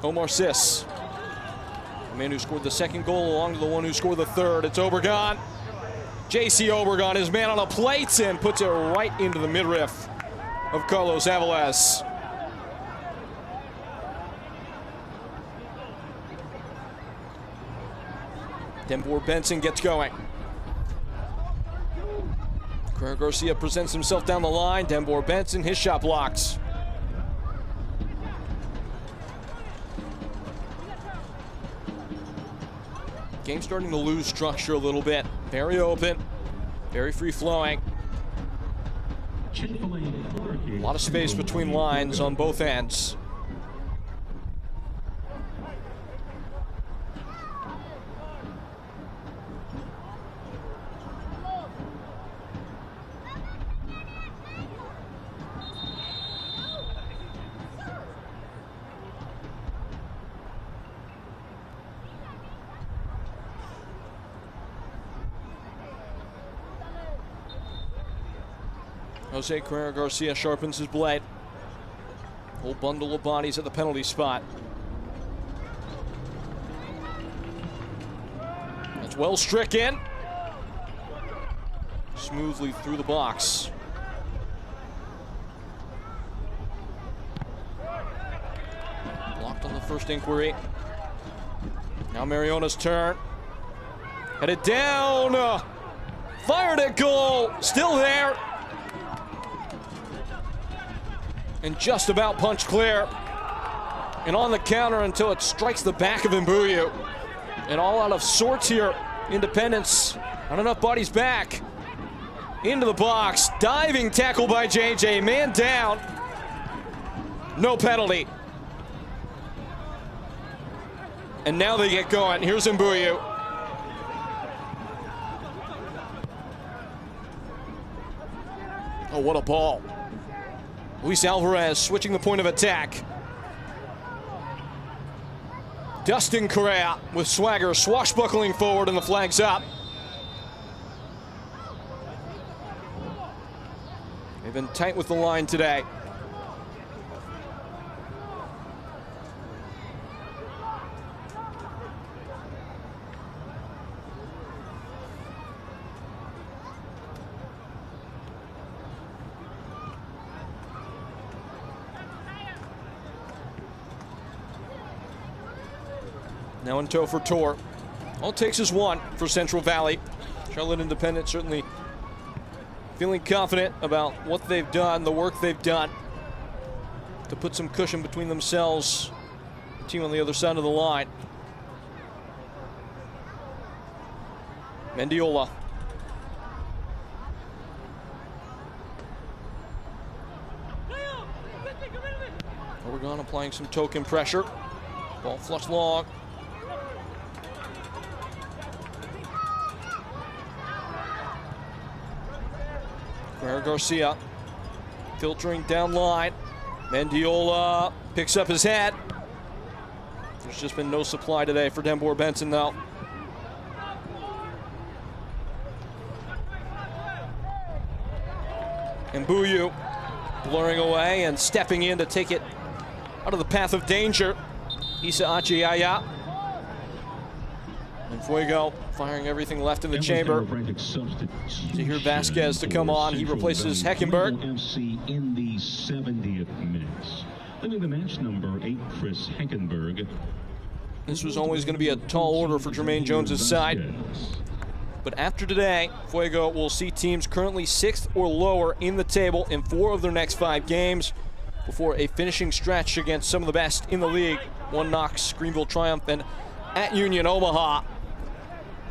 Omar Sis, the man who scored the second goal along to the one who scored the third. It's Obregon. J.C. Obregon, his man on a plate, and puts it right into the midriff of Carlos Avalos. Denbor Benson gets going. Carrera Garcia presents himself down the line. Denbor Benson, his shot blocks. Game starting to lose structure a little bit. Very open, very free-flowing. A lot of space between lines on both ends. Jose Carrera Garcia sharpens his blade. Whole bundle of bodies at the penalty spot. That's well stricken. Smoothly through the box. Blocked on the first inquiry. Now Mariona's turn. Headed down. Fired at goal. Still there. And just about punched clear. And on the counter until it strikes the back of Mbuyu. And all out of sorts here. Independence, not enough bodies back. Into the box, diving tackle by JJ, man down. No penalty. And now they get going. Here's Mbuyu. Oh, what a ball. Luis Alvarez switching the point of attack. Dustin Correa with swagger, swashbuckling forward, and the flag's up. They've been tight with the line today. Now in tow for Tor. All it takes is one for Central Valley. Charlotte Independent certainly feeling confident about what they've done, the work they've done to put some cushion between themselves, the team on the other side of the line. Mendiola. Oregon applying some token pressure. Ball flushed long. Garcia filtering down line. Mendiola picks up his head. There's just been no supply today for Denbor Benson though. Mbuyu blurring away and stepping in to take it out of the path of danger. Isa Achiyaya. And Fuego firing everything left in the chamber. To hear Vasquez to come on. He replaces Heckenberg. In the 70th minute. Leaving the match, number 8, Chris Heckenberg. This was always going to be a tall order for Jermaine Jones's side. But after today, Fuego will see teams currently 6th or lower in the table in 4 of their next 5 games before a finishing stretch against some of the best in the league. 1 Knox, Greenville Triumph, and at Union Omaha.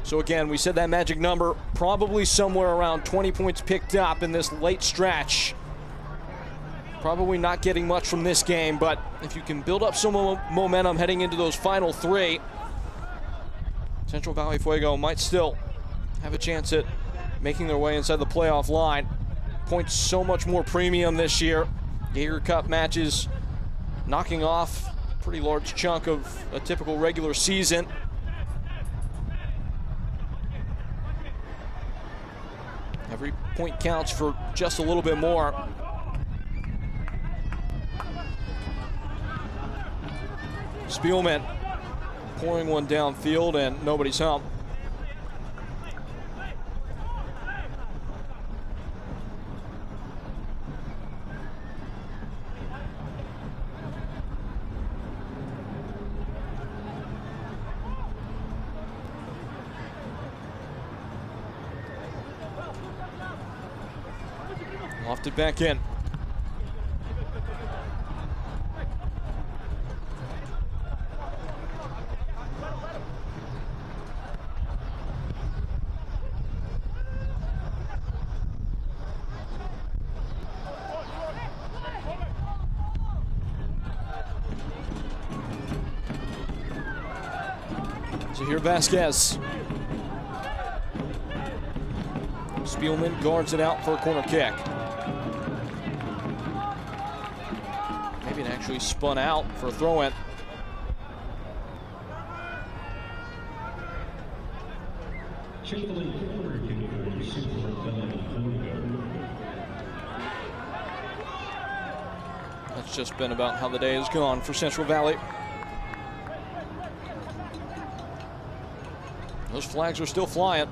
So again, we said that magic number, probably somewhere around 20 points picked up in this late stretch. Probably not getting much from this game, but if you can build up some momentum heading into those final 3, Central Valley Fuego might still have a chance at making their way inside the playoff line. Points so much more premium this year. Jaeger Cup matches knocking off a pretty large chunk of a typical regular season. Every point counts for just a little bit more. Spielman pouring one downfield and nobody's home. Lofted back in. So here Vasquez. Spielman guards it out for a corner kick. Maybe it actually spun out for a throw-in. That's just been about how the day has gone for Central Valley. Those flags are still flying.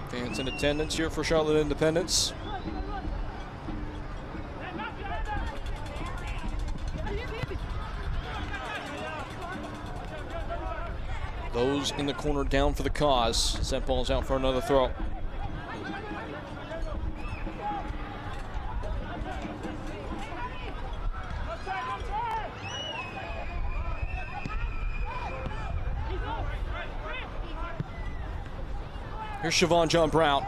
Fans in attendance here for Charlotte Independence. Those in the corner down for the cause. Sent ball's out for another throw. Here's Siobhan John Brown.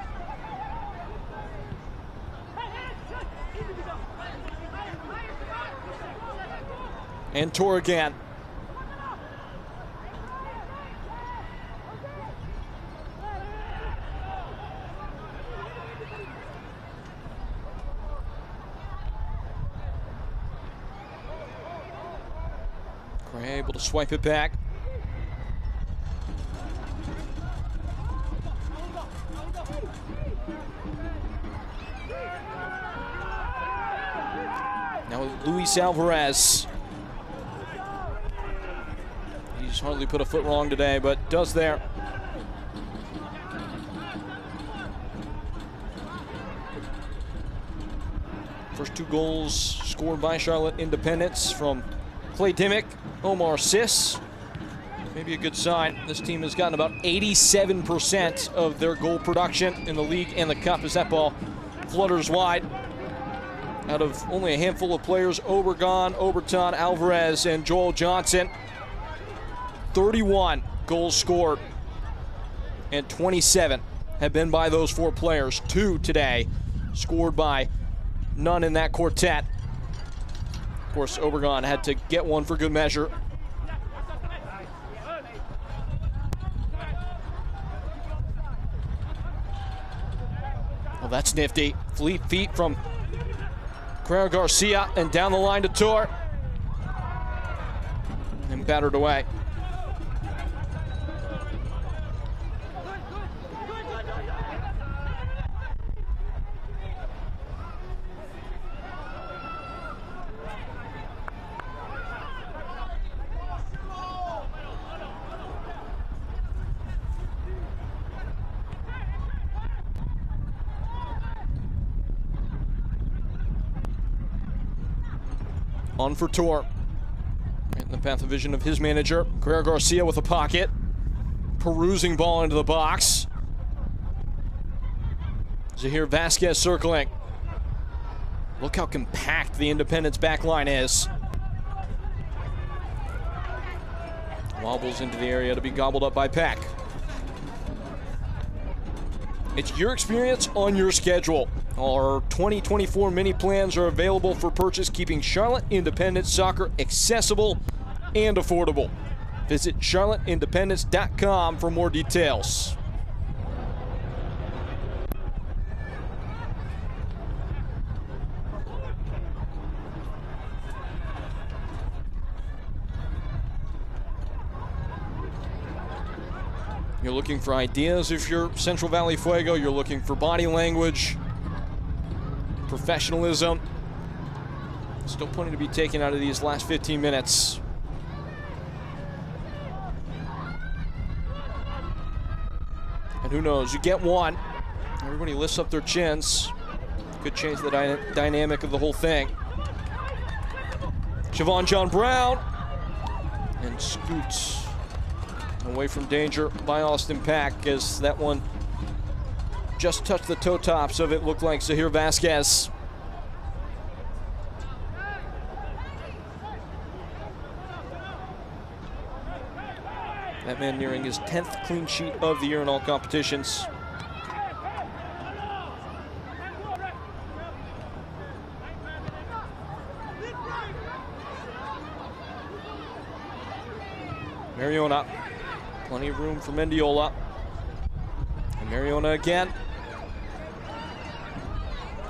And Tor again. Gray able to swipe it back. Now Luis Alvarez. He's hardly put a foot wrong today, but does there. First 2 goals scored by Charlotte Independence from Clay Dimmick, Omar Sis. Maybe a good sign. This team has gotten about 87% of their goal production in the league and the cup as that ball flutters wide. Out of only a handful of players, Obregon, Oberton, Alvarez, and Joel Johnson. 31 goals scored, and 27 have been by those 4 players. 2 today scored by none in that quartet. Of course, Obregon had to get one for good measure. Well, that's nifty. Fleet feet from Carrera Garcia and down the line to Tor. And battered away. On for Tor. Right in the path of vision of his manager. Carrera Garcia with a pocket. Perusing ball into the box. Zahir Vasquez circling. Look how compact the Independence back line is. Wobbles into the area to be gobbled up by Peck. It's your experience on your schedule. Our 2024 mini plans are available for purchase, keeping Charlotte Independence soccer accessible and affordable. Visit charlotteindependence.com for more details. You're looking for ideas if you're Central Valley Fuego. You're looking for body language, professionalism. Still plenty to be taken out of these last 15 minutes. And who knows, you get one. Everybody lifts up their chins. Could change the dynamic of the whole thing. Siobhan John Brown. And scoots away from danger by Austin Pack as that one just touched the toe tops of it. Looked like Zahir Vasquez. That man nearing his 10th clean sheet of the year in all competitions. Mariona, plenty of room for Mendiola. And Mariona again.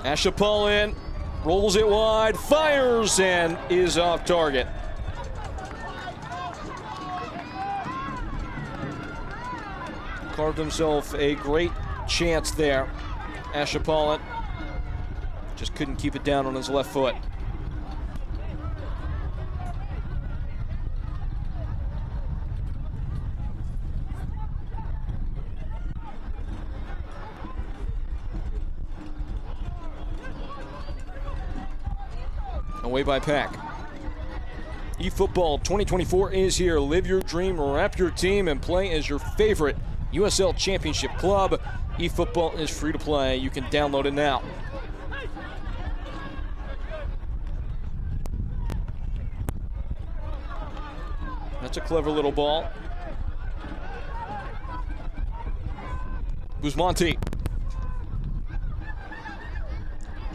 Ashapal in, rolls it wide, fires, and is off target. Carved himself a great chance there. Ashapal just couldn't keep it down on his left foot. Away by Pack. eFootball 2024 is here. Live your dream, wrap your team, and play as your favorite USL Championship club. eFootball is free to play. You can download it now. That's a clever little ball. Busmonti.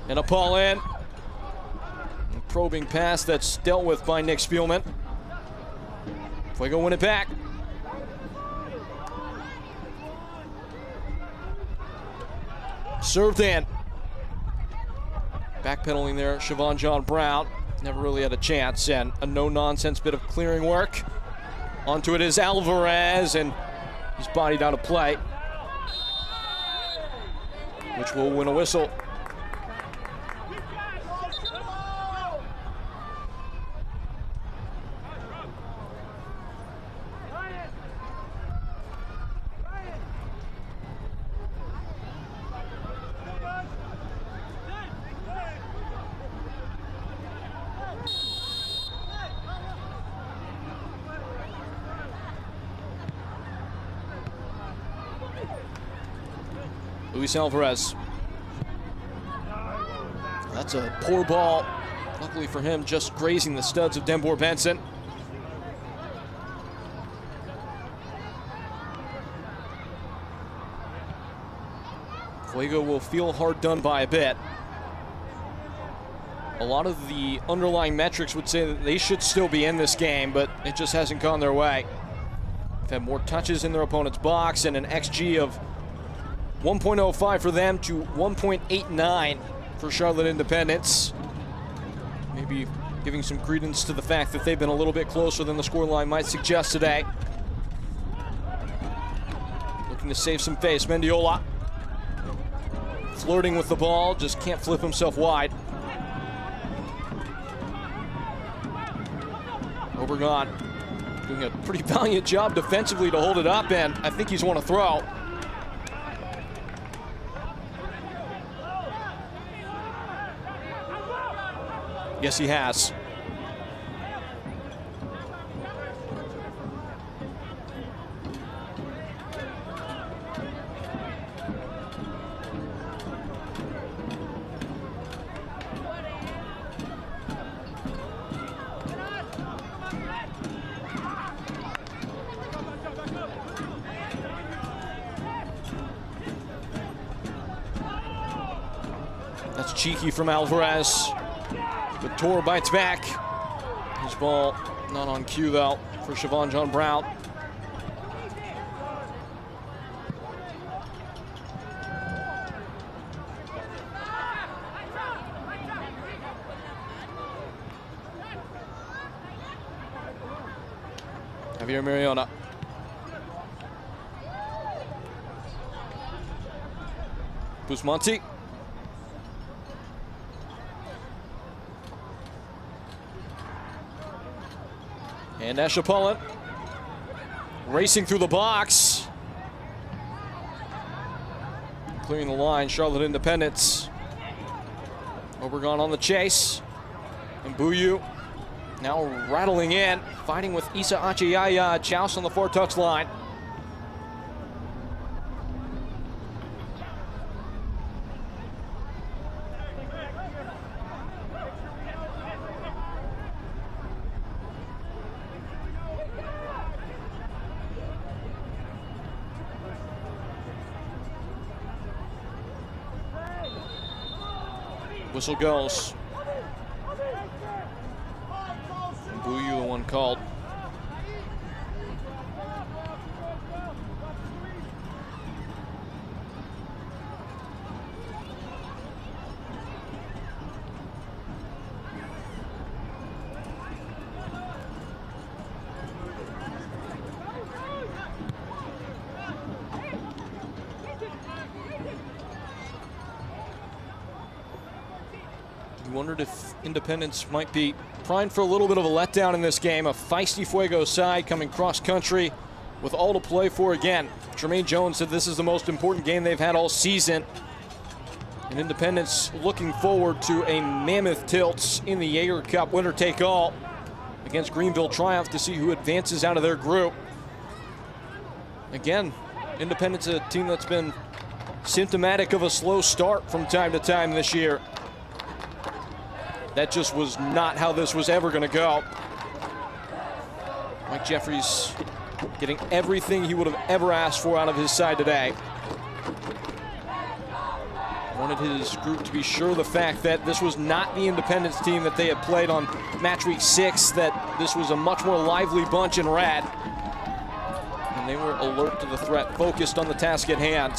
And a ball in. A probing pass that's dealt with by Nick Spielman. Fuego win it back. Served in. Backpedaling there, Siobhan John Brown. Never really had a chance, and a no-nonsense bit of clearing work. Onto it is Alvarez, and he's bodied out of play, which will win a whistle. Luis Alvarez. That's a poor ball. Luckily for him, just grazing the studs of Denbor Benson. Fuego will feel hard done by a bit. A lot of the underlying metrics would say that they should still be in this game, but it just hasn't gone their way. They've had more touches in their opponent's box and an XG of 1.05 for them to 1.89 for Charlotte Independence. Maybe giving some credence to the fact that they've been a little bit closer than the scoreline might suggest today. Looking to save some face, Mendiola. Flirting with the ball, just can't flip himself wide. Obregon doing a pretty valiant job defensively to hold it up, and I think he's won a throw. Yes, he has. That's cheeky from Alvarez. But Tor bites back. His ball not on cue, though, for Siobhan John Brown. Javier Mariona. Busmonti. And Asha Pullen racing through the box. Clearing the line, Charlotte Independence. Obregon on the chase. And Buyu now rattling in, fighting with Isa Achiyaya. Chouse on the 4-touch line. Whistle goes. And Buyu, the one called. Wondered if Independence might be primed for a little bit of a letdown in this game. A feisty Fuego side coming cross country with all to play for again. Jermaine Jones said this is the most important game they've had all season. And Independence looking forward to a mammoth tilts in the Jaeger Cup winner take all against Greenville Triumph to see who advances out of their group. Again, Independence, a team that's been symptomatic of a slow start from time to time this year. That just was not how this was ever going to go. Mike Jeffries getting everything he would have ever asked for out of his side today. wanted his group to be sure of the fact that this was not the Independence team that they had played on match week 6, that this was a much more lively bunch in red. And they were alert to the threat, focused on the task at hand.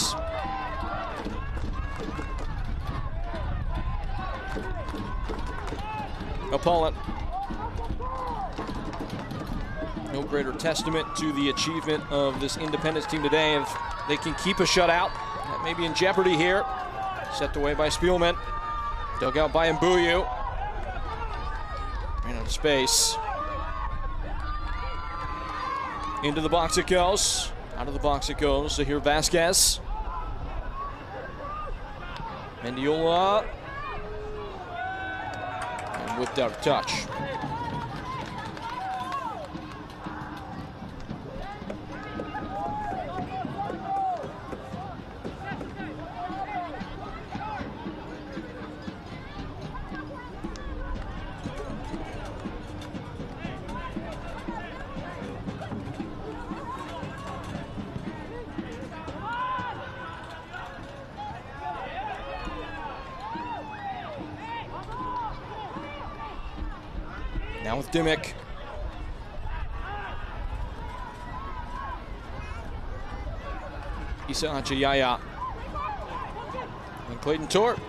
Appellant. No greater testament to the achievement of this Independence team today. If they can keep a shutout, that may be in jeopardy here. Set away by Spielman. Dug out by Mbuyu. Ran out of space. Into the box it goes. Out of the box it goes. So here Vasquez. Mendiola. And whipped out a touch. Now with Dimmick. Isa Achayaya. And Clayton Torp.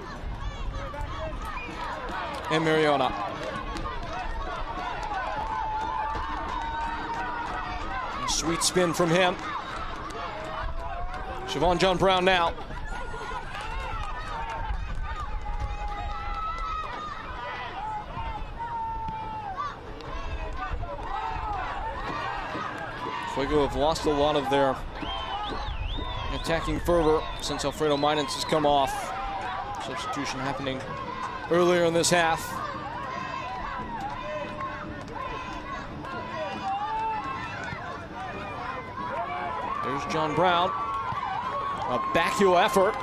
And Mariona. A sweet spin from him. Siobhan John Brown now. Fuego have lost a lot of their attacking fervor since Alfredo Minans has come off. Substitution happening earlier in this half. There's John Brown. A backheel effort.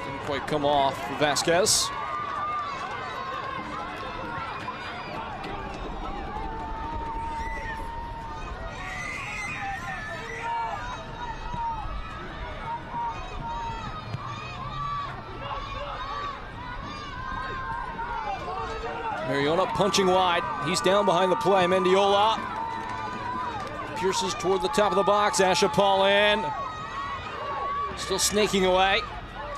Didn't quite come off for Vasquez. Mariona punching wide. He's down behind the play. Mendiola pierces toward the top of the box. Asha Paulin still snaking away.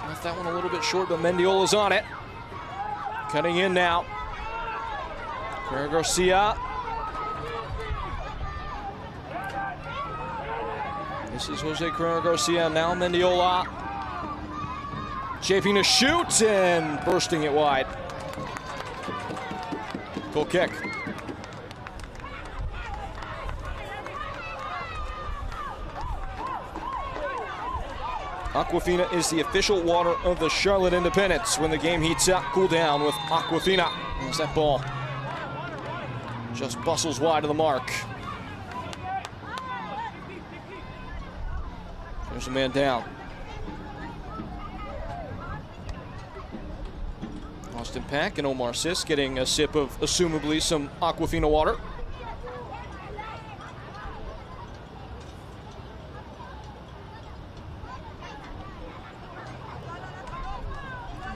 Left that one a little bit short, but Mendiola's on it. Cutting in now. Carrera Garcia. This is Jose Carrera Garcia. Now Mendiola shaping to shoot and bursting it wide. Goal kick. Aquafina is the official water of the Charlotte Independence. When the game heats up, cool down with Aquafina. As that ball just bustles wide of the mark. There's a man down. Austin Pack and Omar Sis getting a sip of, assumably, some Aquafina water.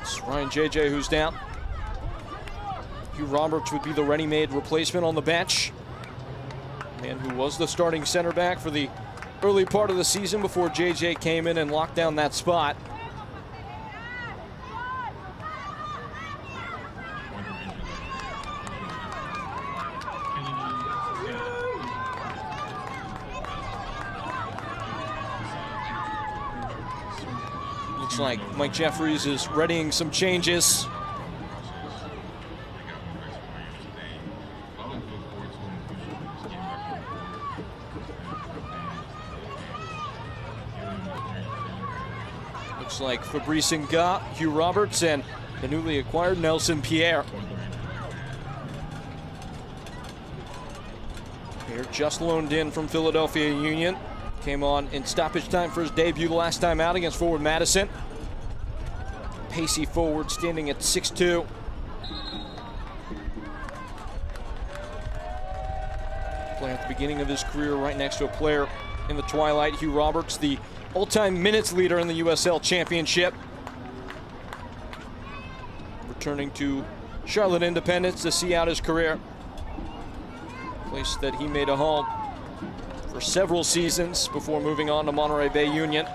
It's Ryan JJ who's down. Hugh Roberts would be the ready-made replacement on the bench. Man who was the starting center back for the early part of the season before JJ came in and locked down that spot. Looks like Mike Jeffries is readying some changes. Looks like Fabrice Nga, Hugh Roberts, and the newly acquired Nelson Pierre. Pierre just loaned in from Philadelphia Union. Came on in stoppage time for his debut the last time out against forward Madison. Pacey forward, standing at 6'2". Playing at the beginning of his career right next to a player in the twilight, Hugh Roberts, the all-time minutes leader in the USL Championship. returning to Charlotte Independence to see out his career. Place that he made a home for several seasons before moving on to Monterey Bay Union.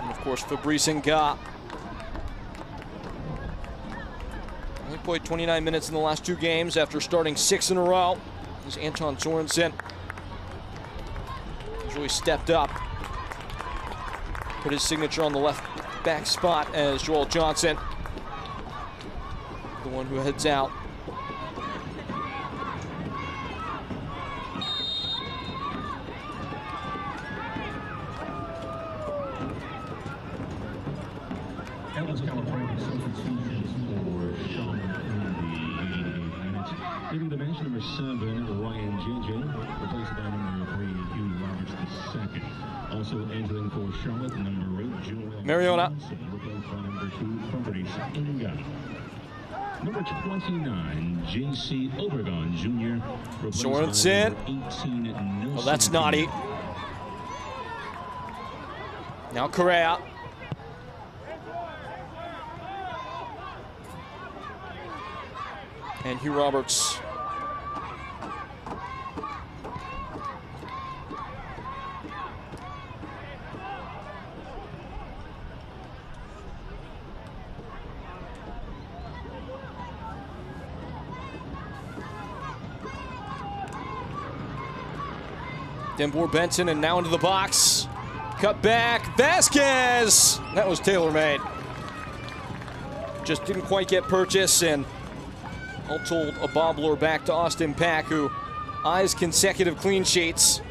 And of course, Fabrice Nga. Only played 29 minutes in the last 2 games after starting 6 in a row. This is Anton Sorensen. He's really stepped up. Put his signature on the left back spot as Joel Johnson, the one who heads out. Leaving the bench, number 7, Ryan JJ, replaced by number 3, Hugh Roberts II. Also entering for Charlotte, number 8, Joel Mariota. Replaced by number 2, Fabrice Nga. Number 29, J.C. Obregon Jr. Sorensen. 18, Well, that's naughty. Now Correa. And Hugh Roberts. Denbour Benson, and now into the box. Cut back, Vasquez! That was tailor-made. Just didn't quite get purchase, and all told, a bobbler back to Austin Pack, who eyes consecutive clean sheets.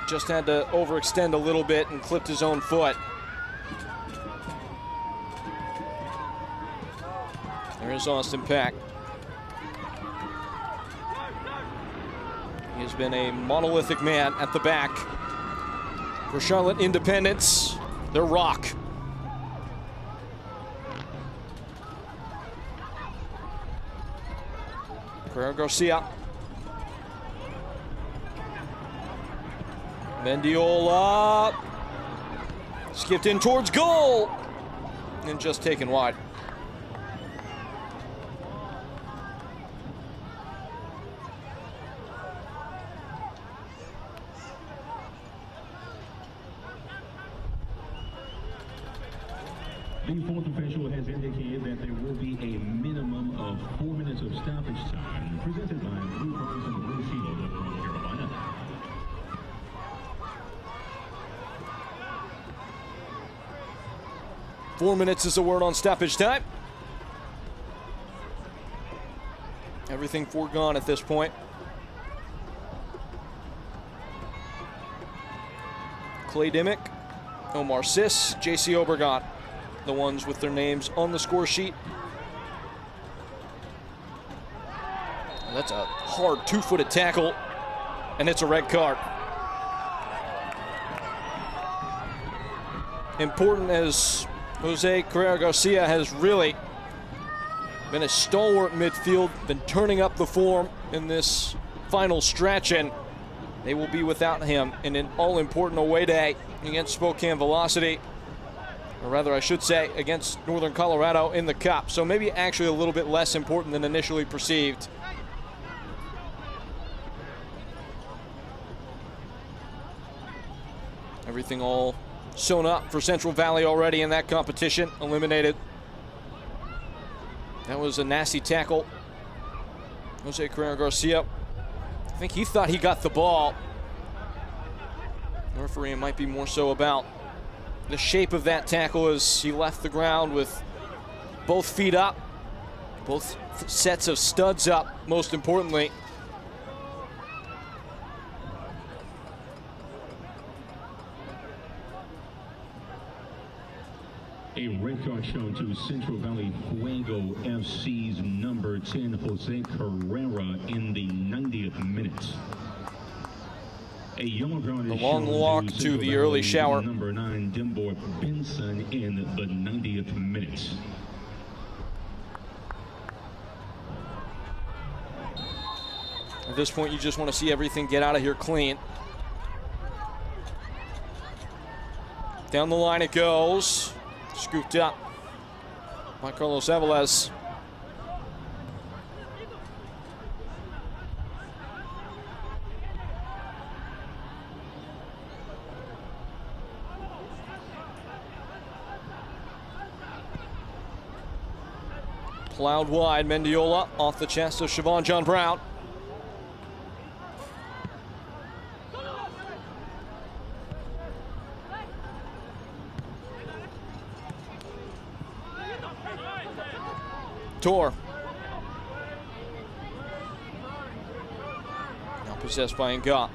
Just had to overextend a little bit and clipped his own foot. There's Austin Pack. He has been a monolithic man at the back for Charlotte Independence, their rock. Carrera Garcia. Mendiola. Skipped in towards goal. And just taken wide. The fourth official has indicated that there will be a minimum of 4 minutes of stoppage time, presented by Blue Cross and Blue Shield of North Carolina. Four minutes is the word on stoppage time. Everything foregone at this point. Clay Dimmick, Omar Sis, J.C. Obregon, the ones with their names on the score sheet. That's a hard 2-footed tackle, and it's a red card. Important as Jose Carrera Garcia has really been a stalwart midfield, been turning up the form in this final stretch, and they will be without him in an all-important away day against Spokane Velocity. Or rather, I should say, against Northern Colorado in the Cup. So maybe actually a little bit less important than initially perceived. Everything all sewn up for Central Valley already in that competition. Eliminated. That was a nasty tackle. Jose Carrera Garcia. I think he thought he got the ball. The referee might be more so about the shape of that tackle as he left the ground with both feet up, both sets of studs up, most importantly. A red card shown to Central Valley Fuego FC's number 10, Jose Carrera, in the 90th minute. A yellow card is a long shown walk to to the early shower. Number 9, Denbour Benson, in the 90th minute. At this point, you just want to see everything get out of here clean. Down the line it goes. Scooped up by Carlos Aviles. Plowed wide, Mendiola off the chest of Siobhan John Brown. Tor. Now possessed by Nga.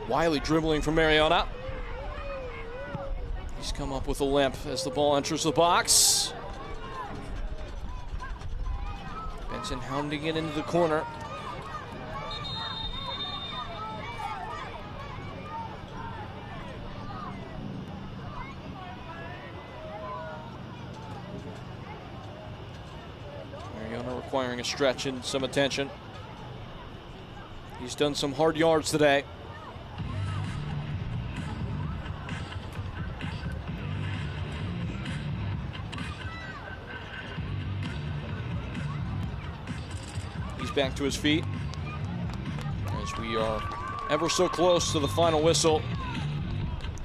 Wiley dribbling from Mariana. He's come up with a limp as the ball enters the box. Benson hounding it into the corner. Mariana requiring a stretch and some attention. He's done some hard yards today. Back to his feet as we are ever so close to the final whistle.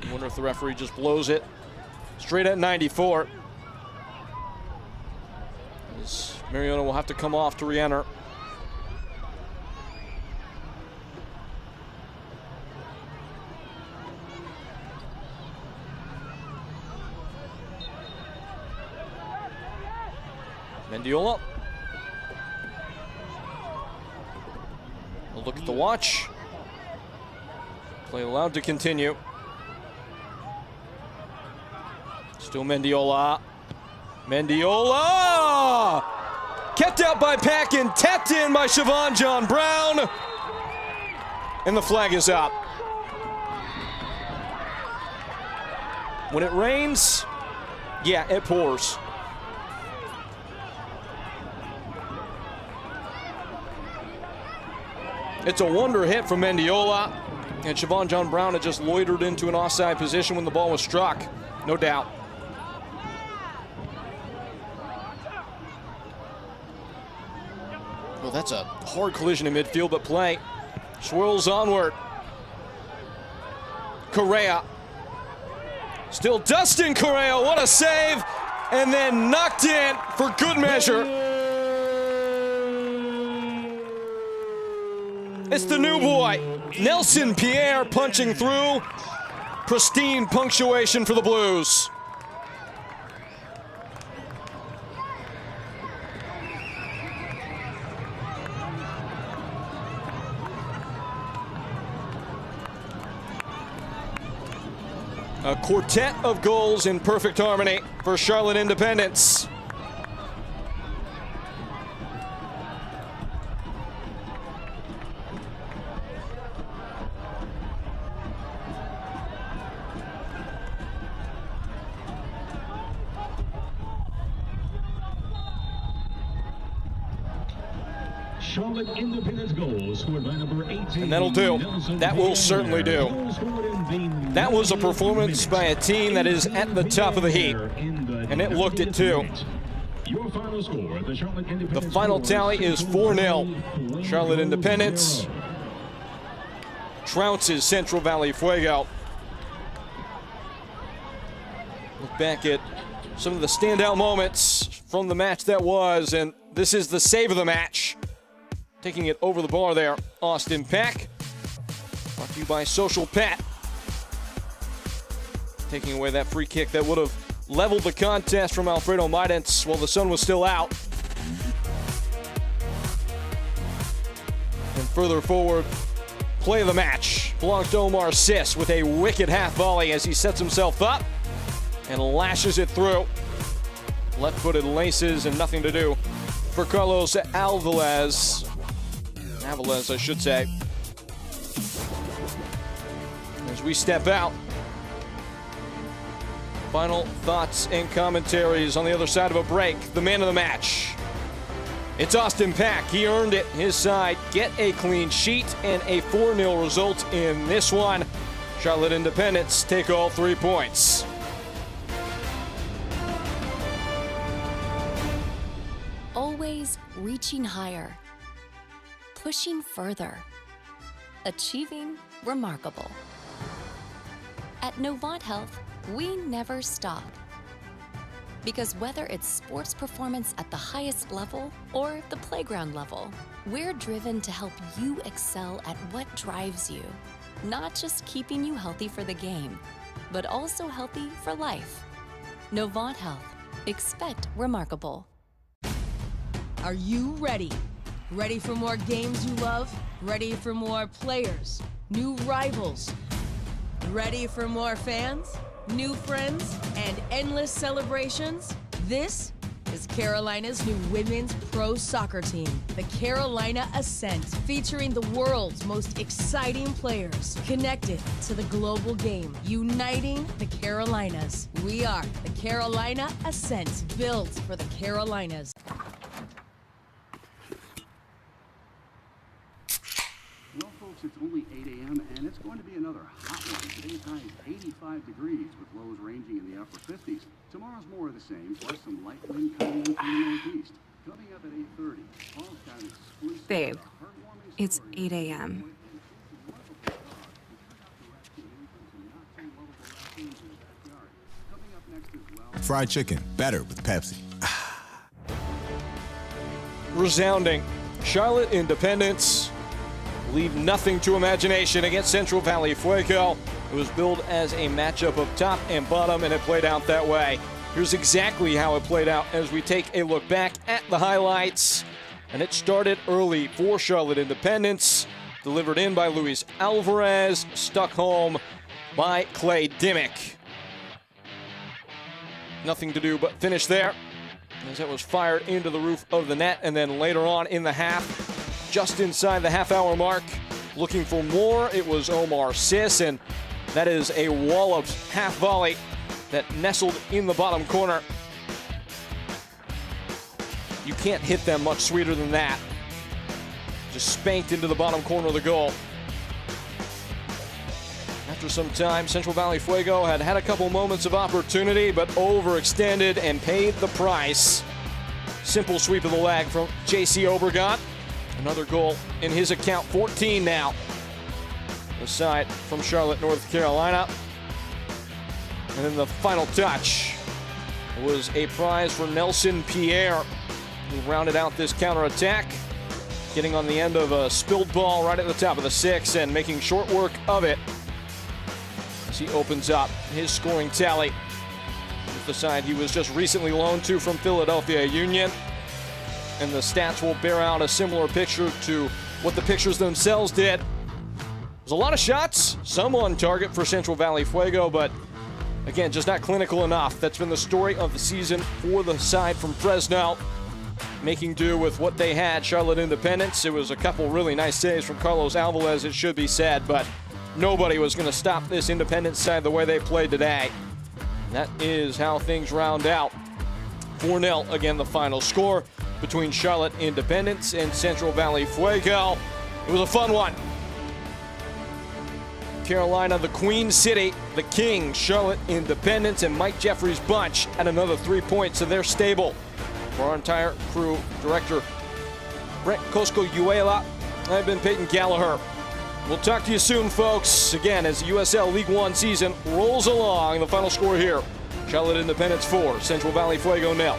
I wonder if the referee just blows it straight at 94. As Mariona will have to come off to re-enter. Mendiola. Look at the watch. Play allowed to continue. Still Mendiola. Mendiola! Kept out by Packin, tapped in by Siobhan John Brown. And the flag is up. When it rains, yeah, it pours. It's a wonder hit from Mendiola, and Siobhan John Brown had just loitered into an offside position when the ball was struck, no doubt. Well, that's a hard collision in midfield, but play swirls onward. Correa, still Dustin Correa, what a save, and then knocked in for good measure. It's the new boy, Nelson Pierre, punching through. Pristine punctuation for the Blues. A quartet of goals in perfect harmony for Charlotte Independence. Charlotte Independence goals scored by number 18. And that'll do. That will certainly do. That was a performance by a team that is at the top of the heap. And it looked it too. Your final score, the final tally is 4-0. Charlotte Independence trounces Central Valley Fuego. Look back at some of the standout moments from the match that was, and this is the save of the match. Taking it over the bar there, Austin Peck. Brought to you by Social Pet. Taking away that free kick that would have leveled the contest from Alfredo Maidens while the sun was still out. And further forward, play of the match belongs to Omar Sis with a wicked half volley as he sets himself up and lashes it through. Left-footed laces and nothing to do for Carlos Aviles, I should say. As we step out, Final thoughts and commentaries on the other side of a break. The man of the match. It's Austin Pack. He earned it. His side get a clean sheet and a 4-0 result in this one. Charlotte Independence take all 3 points. Always reaching higher, pushing further, achieving remarkable. At Novant Health, we never stop. Because whether it's sports performance at the highest level or the playground level, we're driven to help you excel at what drives you. Not just keeping you healthy for the game, but also healthy for life. Novant Health. Expect remarkable. Are you ready? Ready for more games you love? Ready for more players, new rivals? Ready for more fans, new friends, and endless celebrations? This is Carolina's new women's pro soccer team, the Carolina Ascent, featuring the world's most exciting players, connected to the global game, uniting the Carolinas. We are the Carolina Ascent, built for the Carolinas. Well, folks, it's only 8 a.m. and it's going to be another hot one. Today's high is 85 degrees with lows ranging in the upper 50s. Tomorrow's more of the same, plus some light wind coming in from the northeast. Coming up at 8:30, Paul's got an exclusive Babe, heartwarming it's story. 8 a.m. Fried chicken, better with Pepsi. Resounding. Charlotte Independence leave nothing to imagination against Central Valley Fuego. It was billed as a matchup of top and bottom, and it played out that way. Here's exactly how it played out as we take a look back at the highlights. And it started early for Charlotte Independence. Delivered in by Luis Alvarez, stuck home by Clay Dimmick. Nothing to do but finish there, as it was fired into the roof of the net. And then later on in the half, just inside the half-hour mark, looking for more, it was Omar Sis, and that is a walloped half volley that nestled in the bottom corner. You can't hit them much sweeter than that. Just spanked into the bottom corner of the goal. After some time, Central Valley Fuego had a couple moments of opportunity, but overextended and paid the price. Simple sweep of the leg from J.C. Obregon. Another goal in his account, 14 now. The side from Charlotte, North Carolina. And then the final touch was a prize for Nelson Pierre, who rounded out this counterattack, getting on the end of a spilled ball right at the top of the six and making short work of it as he opens up his scoring tally with the side he was just recently loaned to from Philadelphia Union. And the stats will bear out a similar picture to what the pictures themselves did. There's a lot of shots, some on target for Central Valley Fuego, but again, just not clinical enough. That's been the story of the season for the side from Fresno, making do with what they had. Charlotte Independence, it was a couple really nice saves from Carlos Alvarez, it should be said, but nobody was going to stop this Independence side the way they played today. And that is how things round out. 4-0, again, the final score between Charlotte Independence and Central Valley Fuego. It was a fun one. Carolina, the Queen City, the King, Charlotte Independence, and Mike Jeffrey's bunch at another 3 points in their stable. For our entire crew, Director Brent Cosco-Yuela, I've been Peyton Gallagher. We'll talk to you soon, folks. Again, as the USL League One season rolls along, the final score here, Charlotte Independence 4, Central Valley Fuego 0.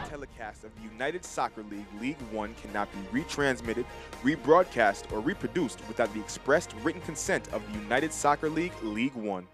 Telecast of the United Soccer League League One cannot be retransmitted, rebroadcast, or reproduced without the expressed written consent of the United Soccer League League One.